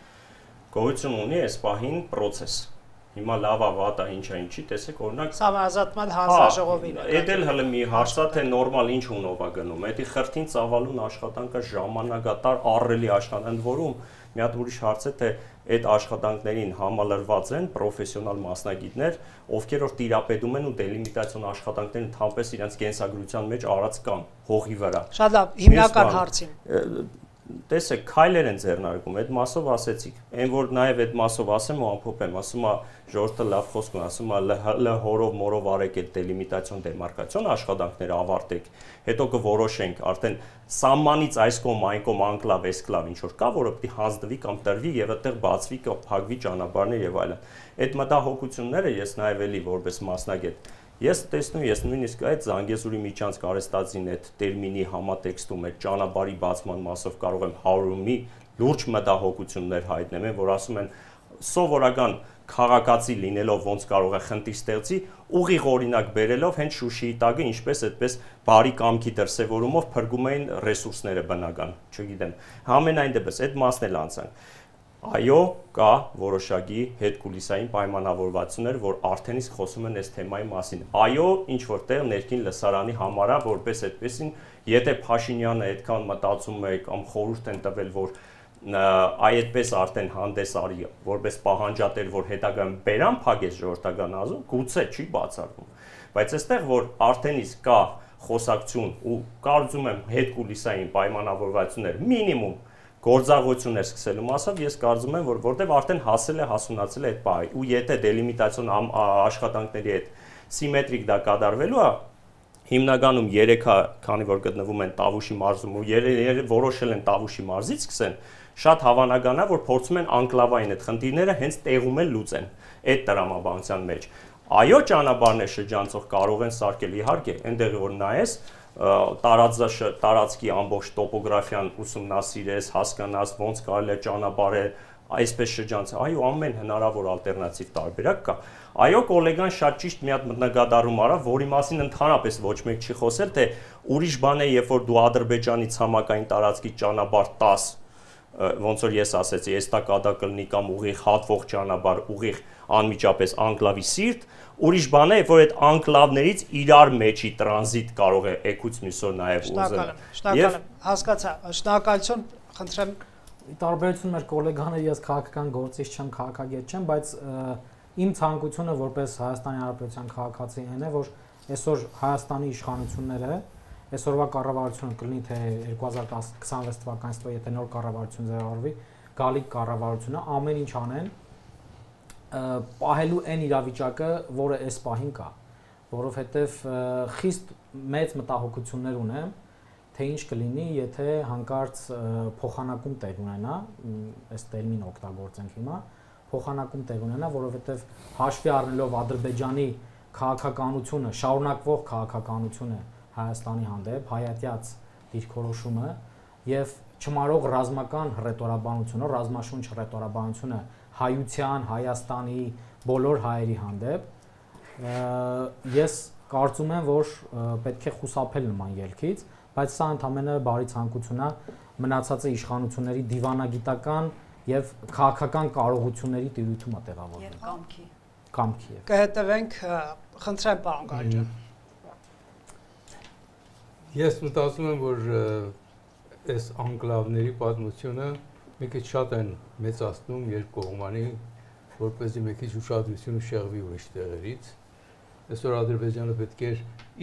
Գոյություն ունի այս պահին process։ Հիմա լավա վատա ինչա ինչի, տեսեք օրինակ Համազատման հանձնաժողովին։ Էդ էլ հələ մի հարց է, թե նորմալ ինչ ունով է գնում։ Էդի խրթին ծավալուն աշխատանքը ժամանակատար առելի աշխատանք, որում մի հատ ուրիշ հարց է, թե այդ աշխատանքներին համալրված են պրոֆեսիոնալ մասնագետներ, ովքեր որ տիրապետում են ու դելիմիտացիոն աշխատանքներն ընդհանրապես իրենց կենսագրության մեջ արած կան հողի վրա։ Շատ լավ, հիմնական հարցին։ Տեսեք, քայլեր են ձեռնարկում, այդ մասով ասեցիք։ Այն որ նաև այդ մասով ասեմ ու ամփոփեմ, ասում է ժողովուրդը լավ խոսք ունի, ասում է հորով մորով արեք այդ դելիմիտացիոն դեմարկացիոն աշխատանքները ավարտեք, հետո կորոշենք արդեն սահմանից այս կողմ այն կողմ անկլավ, էսկլավ ինչ որ կա, որը պետք է հանձնվի կամ տրվի եւ այդտեղ բացվի կամ փակվի ճանապարհներ եւ այլն։ Այդ մտահոգությունները ես նաև էլի որպես մասնագետ Ես տեսնում ես նույնիսկ այդ Զանգեզուրի միջանցք արեստացին այդ տերմինի համատեքստում այդ ճանապարհի բացման մասով կարող եմ 100 մի լուրջ մտահոգություններ հայտնեմ, որ ասում են սովորական քաղաքացի լինելով ոնց կարող է խնդիր ստեղծի, ուղիղ օրինակ բերելով հենց Շուշիի տակը ինչպես այդպես բարի կամքի դրսևորումով փրկում էին ռեսուրսները բնական, չգիտեմ։ Համենայն դեպս այդ մասն էլ անցանք։ Այո, կա որոշակի հետկուլիսային պայմանավորվածություններ, որ արդեն իսկ խոսում են այս թեմայի մասին։ Այո, ինչ որտեղ ներքին լսարանի համարա որպես այդպեսին, եթե Փաշինյանը այդքան մտածում է կամ խորհուրդ են տվել, որ այդպես արդեն հանդես արի, որպես պահանջատեր, որ հետագայում բերան փակես ժողովրդական ազգում, գուցե չի բացառվում։ Բայց այստեղ որ արդեն իսկ կա խոսակցություն ու կարծում եմ հետկուլիսային պայմանավորվածություններ մինիմում գործողություններ սկսելու մասով ես կարծում եմ, որ որտեվ արդեն հասել է հասունացել է այդ պահը ու եթե դելիմիտացիոն աշխատանքների հետ սիմետրիկ դա կատարվելու է հիմնականում 3-ը, քանի որ գտնվում են Տավուշի մարզում ու որոշել են Տավուշի մարզից սկսեն, շատ հավանական է, որ փորձում են անկլավային այդ խնդիրները հենց տեղում էլ լուծեն այդ տրամաբանության մեջ։ Այո, ճանապարհներ շրջանցող կարող են սարքել իհարկե, այնտեղ որ նայես տարածքի ամբողջ տոպոգրաֆիան ուսումնասիրես, հասկանաս ոնց կարելի է ճանապարհը այսպես շրջանցել, այո, ամեն հնարավոր ալտերնատիվ տարբերակ կա։ Այո, գոլեգան շատ ճիշտ մի հատ նկատառում արավ, որի մասին ընդհանրապես ոչ մեկ չի խոսել, թե ուրիշ բան է, երբ որ դու Ադրբեջանի ցամաքային տարածքի ճանապարհ 10 ոնց որ ես ասեցի, էստակադա կլինի կամ ուղիղ հատվող ճանապարհ, ուղիղ անմիջապես անկլավի սիրտ, ուրիշ բան է, որ այդ անկլավներից իրար մեջի տրանզիտ կարող է եկուց միսոր նաև ուզել։ Շնորհակալ եմ, հասկացա, շնորհակալություն, խնդրեմ։ Ի տարբերություն մեր գոլեգաների ես քաղաքական գործիչ չեմ, քաղաքագետ չեմ, բայց իմ ցանկությունը որպես Հայաստանի Հանրապետության քաղաքացի այն է, որ այսօր Հայաստանի իշխանությունները այսօրվա կառավարությունը կլինի թե 2026 թվականից հետո եթե նոր կառավարություն ձևավորվի, գալիք կառավարությունը ամեն ինչ անեն պահելու այն իրավիճակը, որը այս պահին կա, որովհետև խիստ մեծ մտահոգություններ ունեմ, թե ինչ կլինի, եթե հանկարծ փոխանակում տեղ ունենա, այս տերմին օգտագործենք հիմա, փոխանակում տեղ ունենա, որովհետև հաշվի առնելով Ադրբեջանի քաղաքականությունը, շարունակվող քաղաքականությունը Հայաստանի հանդեպ, հայատյաց դիրքորոշումը եւ չմարող ռազմական հռետորաբանությունը, ռազմաշունչ հռետորաբանությունը հայության, Հայաստանի բոլոր հայերի հանդեպ, ես կարծում եմ, որ պետք է խուսափել նման ելքից, բայց սա ընդհանրապես բարի ցանկություն է մնացած իշխանությունների դիվանագիտական եւ քաղաքական կարողությունների տիրույթում է տեղավորվում։ Եւ կամքի։ Կհետևենք, խնդրեմ պարոն Գարեջան։ Ես մտածում եմ, որ այս անկլավների պատմությունը մի քիչ շատ են մեծացնում երկկողմանի, որպեսզի մի քիչ ուշադրությունը շեղվի ուրիշ տեղերից։ Այսօր Ադրբեջանը պետք է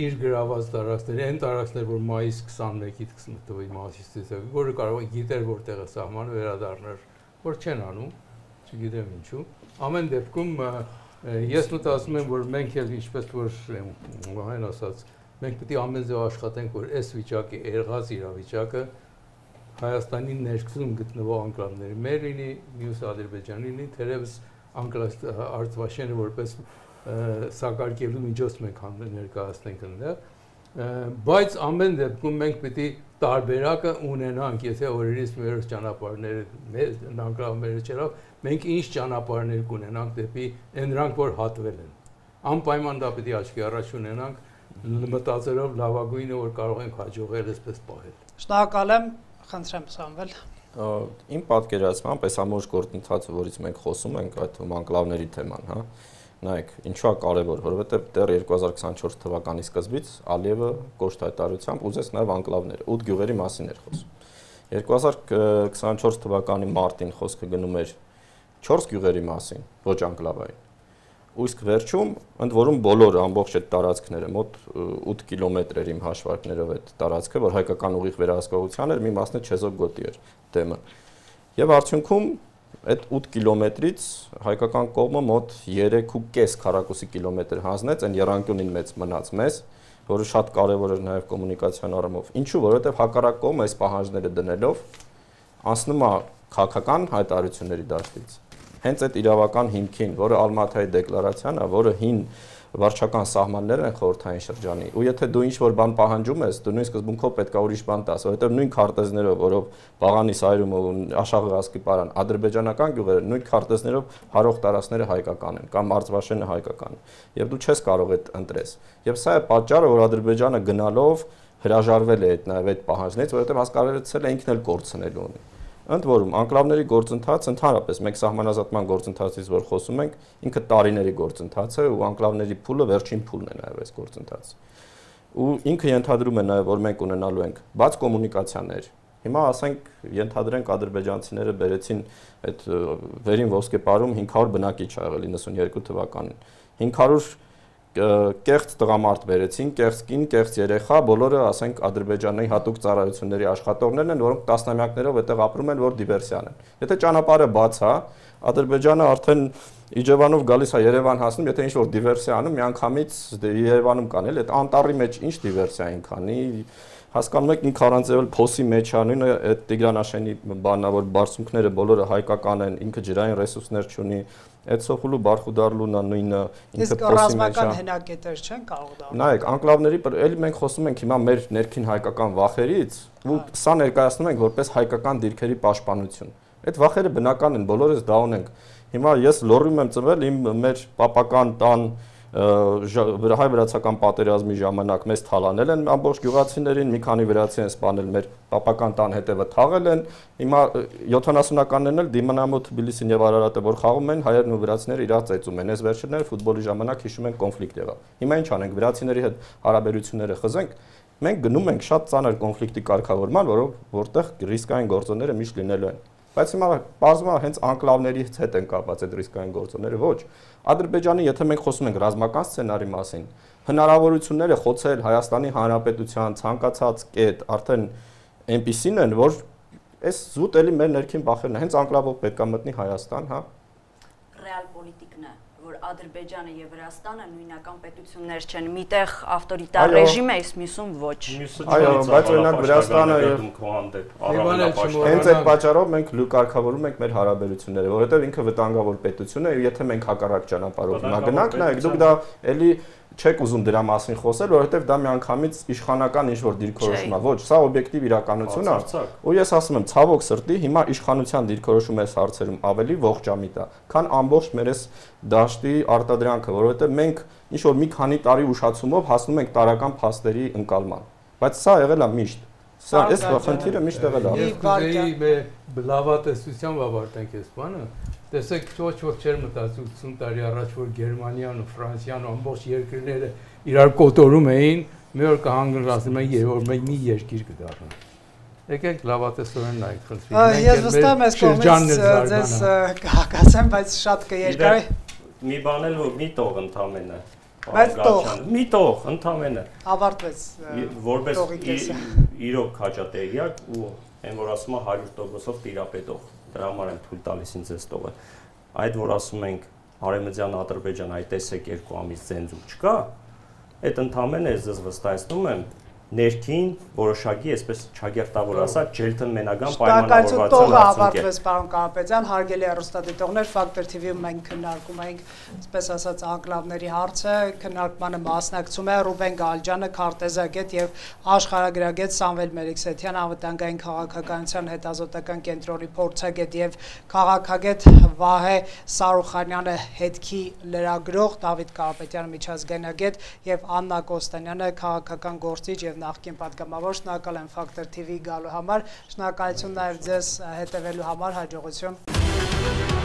իր գրաված տարածքները, այն տարածքներ, որ մայիս 21-ից 28 թվականի մասից, որը կարող է գիտեր որտեղ է սահմանը վերադառնալ, որ չեն անում, չգիտեմ ինչու։ Ամեն դեպքում ես մտածում եմ, որ մենք էլ ինչպես որ այն ասած մենք պետք է ամեն ձև աշխատենք, որ այս վիճակի եղած իրավիճակը Հայաստանի ներքսում գտնվող անկլավների մեր լինի, մյուս Ադրբեջանի լինի, թերևս Արտվաշենը որպես սակարկելու միջոց մենք ներկայացնենք այնտեղ, բայց ամեն դեպքում մենք պետք է տարբերակը ունենանք, եթե օրերից մեր ճանապարհները անկլավները չերավ, մենք ինչ ճանապարհներ կունենանք դեպի նրանք, որ հատվել են։ անպայման դա պետք է աչքի առաջ ունենանք, մտածելով լավագույնը, որ կարող ենք հաջողել այսպես պահել։ Շնորհակալ եմ, խնդրեմ Սամվել։ Իմ պատկերացմամբ այս ամբողջ գործընթացը, որից մենք խոսում ենք, այդ անկլավների թեման, հա, նայեք, ինչու է կարևոր, որովհետև դեռ 2024 թվականի սկզբից Ալիևը կոշտ հայտարարությամբ ուզեց նաև անկլավներ, 8 գյուղերի մասին էր խոսում։ 2024 թվականի մարտին խոսքը գնում էր 4 գյուղերի մասին, ոչ անկլավային։ Իսկ վերջում ընդ որում բոլոր ամբողջ այդ տարածքները մոտ 8 կիլոմետր էր իմ հաշվարկներով այդ տարածքը, որ հայկական ուղիղ վերահսկողության էր, մի մասն է Չեզոք գոտի էր դեմը։ Եվ արդյունքում այդ 8 կիլոմետրից հայկական կողմը մոտ 3.5 քառակուսի կիլոմետր հանձնեց, այն եռանկյունին մեծ մնաց մեզ, որը շատ կարևոր էր նաև կոմունիկացիոն առումով։ Ինչու, որովհետև հակառակ կողմը այս պահանջները դնելով անցնում է քաղաքական հայտարարությունների դաշտից։ Հենց այդ իրավական հիմքին, որը Ալմաթայի դեկլարացիան է, որը հին վարչական սահմաններն են խորհրդային շրջանի, ու եթե դու ինչ-որ բան պահանջում ես, դու նույն սկզբունքով պետք է ուրիշ բան տաս, որովհետև նույն քարտեզներով, որով Բաղանի Սայրում ու Աշաղեղասկի պարան ադրբեջանական գյուղերը, նույն քարտեզներով հարող տարածքները հայկական են, կամ Արծվաշենը հայկական է, եւ դու չես կարող այդ ընտրես։ Եվ սա է պատճառը, որ Ադրբեջանը գնալով հրաժարվել է այդ նաեւ այդ պահանջներից, որովհետև հասկացել է ինքն էլ կորցնելու ունի։ Ընդ որում անկլավների գործընթացը ընդհանրապես մեկ սահմանազատման գործընթացից որ խոսում ենք, ինքը տարիների գործընթաց է ու անկլավների փուլը վերջին փուլն է նաև այս գործընթացը։ Ու ինքը ենթադրում է նաև որ մենք ունենալու ենք բաց կոմունիկացիաներ։ Հիմա ասենք ենթադրենք ադրբեջանցիները բերեցին այդ վերին ոսկեպարում 500 բնակիչ ա եղել 92 թվականին։ 500 կեղծ տղամարդ բերեցին, կեղծ կին, կեղծ երեխա, բոլորը, ասենք, Ադրբեջանի հատուկ ծառայությունների աշխատողներն են, որոնք տասնամյակներով այդտեղ ապրում են, որ դիվերսիան են։ Եթե ճանապարհը բաց է, Ադրբեջանը արդեն Իջևանով գալիս է Երևան հասնում, եթե ինչ-որ դիվերսիա անում, միանգամից Երևանում կան, էլ այդ անտառի մեջ ինչ դիվերսիա են քանի, հասկանում եք, ինքը առանց եղել փոսի մեջ է, նույնը այդ Տիգրանաշենի բանն է, որ բարձունքները բոլորը հայկական են, ինքը ջրային ռեսուրսներ չունի, այդ Սոխուլու Բարխուդարլունը նույնը ինքը փոսի մեջ է։ Իսկ ռազմական հենակետեր չեն կարող դա։ Նայեք, անկլավների էլի մենք խոսում ենք հիմա մեր ներքին հայկական վախերից, ու սա ներկայացնում ենք որպես հայկական դիրքերի պաշտպանություն։ Այդ վախերը բնական են, բոլորս դա ունենք։ Հիմա ես լոռում եմ ծնվել իմ մեր պապական տան հայ-վրացական պատերազմի ժամանակ մեզ թալանել են ամբողջ գյուղացիներին, մի քանի վրացի են սպանել, մեր պապական տան հետևը թաղել են։ Հիմա 70-ականներն էլ Դիմանամո Թբիլիսին եւ Արարատը որ խաղում են, հայերն ու վրացիները իրար ծեծում են։ Այս վերջերները ֆուտբոլի ժամանակ հիշում են կոնֆլիկտ եղավ։ Հիմա ինչ անենք, վրացիների հետ հարաբերությունները խզենք, մենք գնում ենք շատ ծանր կոնֆլիկտի կարգավորման, որտեղ ռիսկային գործոնները միշտ լինելու են։ Բայց հիմա բարձրացնում է հենց անկլավներից հետ են կապված այդ ռիսկային գործոնները, ոչ։ Ադրբեջանի, եթե մենք խոսում ենք ռազմական սցենարի մասին, հնարավորությունները խոցել Հայաստանի Հանրապետության ցանկացած կետ արդեն այնպիսին են, որ այս զուտ էլի մեր ներքին բախերն են, հենց անկլավով պետք է մտնի Հայաստան, հա։ Ռեալ պոլիտիկն է, որ Ադրբեջանը եւ Վրաստանը նույնական պետություններ չեն, միտեղ ավտորիտար ռեժիմ է, իսկ մյուսում ոչ։ Այո, բայց օրինակ Վրաստանը հենց այդ պատճառով մենք կարգավորում ենք մեր հարաբերությունները, որովհետեւ ինքը վտանգավոր պետություն է, եթե մենք հակառակ ճանապարհով գնանք, նայեք, դուք դա էլի չեք ուզում դրա մասին խոսել, որովհետև դա միանգամից իշխանական ինչ-որ դիրքորոշում է։ Ոչ, սա օբյեկտիվ իրականություն է։ Ու ես ասում եմ, ցավոք սրտի, հիմա իշխանության դիրքորոշումը այս հարցերում ավելի ողջամիտ է, քան ամբողջ մեր այս դաշտի արտադրանքը, որովհետև մենք ինչ-որ մի քանի տարի ուշացումով հասնում ենք տարական փաստերի ընկալման։ Բայց սա եղել է միշտ։ Սա այս խնդիրը միշտ եղել է։ Ես կուզեի լավատեսությամբ ավարտենք այս բանը։ Տեսեք, ոչ որ չէր մտածում 80 տարի առաջ, որ Գերմանիան ու Ֆրանսիան ու ամբողջ երկրները իրար կոտորում էին, մի օր կհանգրվացնում են եւ որ մի երկիր կդառնա։ Եկեք լավատեսորեն նայեք, խնդրեմ։ Ես վստահ եմ, այս կողմից ձեզ կհակասեմ, բայց շատ կերկար։ Մի բան էլ որ մի տող ընդամենը։ Բայց տող։ Մի տող ընդամենը։ Ավարտվեց։ Որպես իրոք հաջատեղյակ ու այն որ ասում է 100%-ով տիրապետող։ Դրա համար եմ թույլ տալիս ինձ այս տողը։ Այդ որ ասում ենք Արևմտյան Ադրբեջան, այդ տեսեք 2 ամիս ցենզուր չկա, այդ ընդամենը ես ձեզ վստահեցնում եմ ներքին որոշակի, այսպես ճագերտավոր ասած, ջենտլմենական պայմանավորվածության արդյունք է։ Ավարտվեց, պարոն Կարապետյան, հարգելի հեռուստադիտողներ, Factor TV-ում մենք քննարկում ենք, այսպես ասած, անկլավների հարցը, քննարկմանը մասնակցում է Ռուբեն Գալջյանը, քարտեզագետ եւ աշխարհագրագետ Սամվել Մելիքսեթյանը, անվտանգային քաղաքականության հետազոտական կենտրոնի փորձագետ եւ քաղաքագետ Վահե Սարուխանյանը, հետքի լրագրող, Դավիթ Կարապետյանը, միջազգայնագետ եւ Աննա Կոստանյանը, քաղաքական գործիչ եւ նախկին պատգամավոր։ Շնորհակալ եմ Factor TV գալու համար, շնորհակալություն նաեւ ձեզ հետևելու համար, հաջողություն։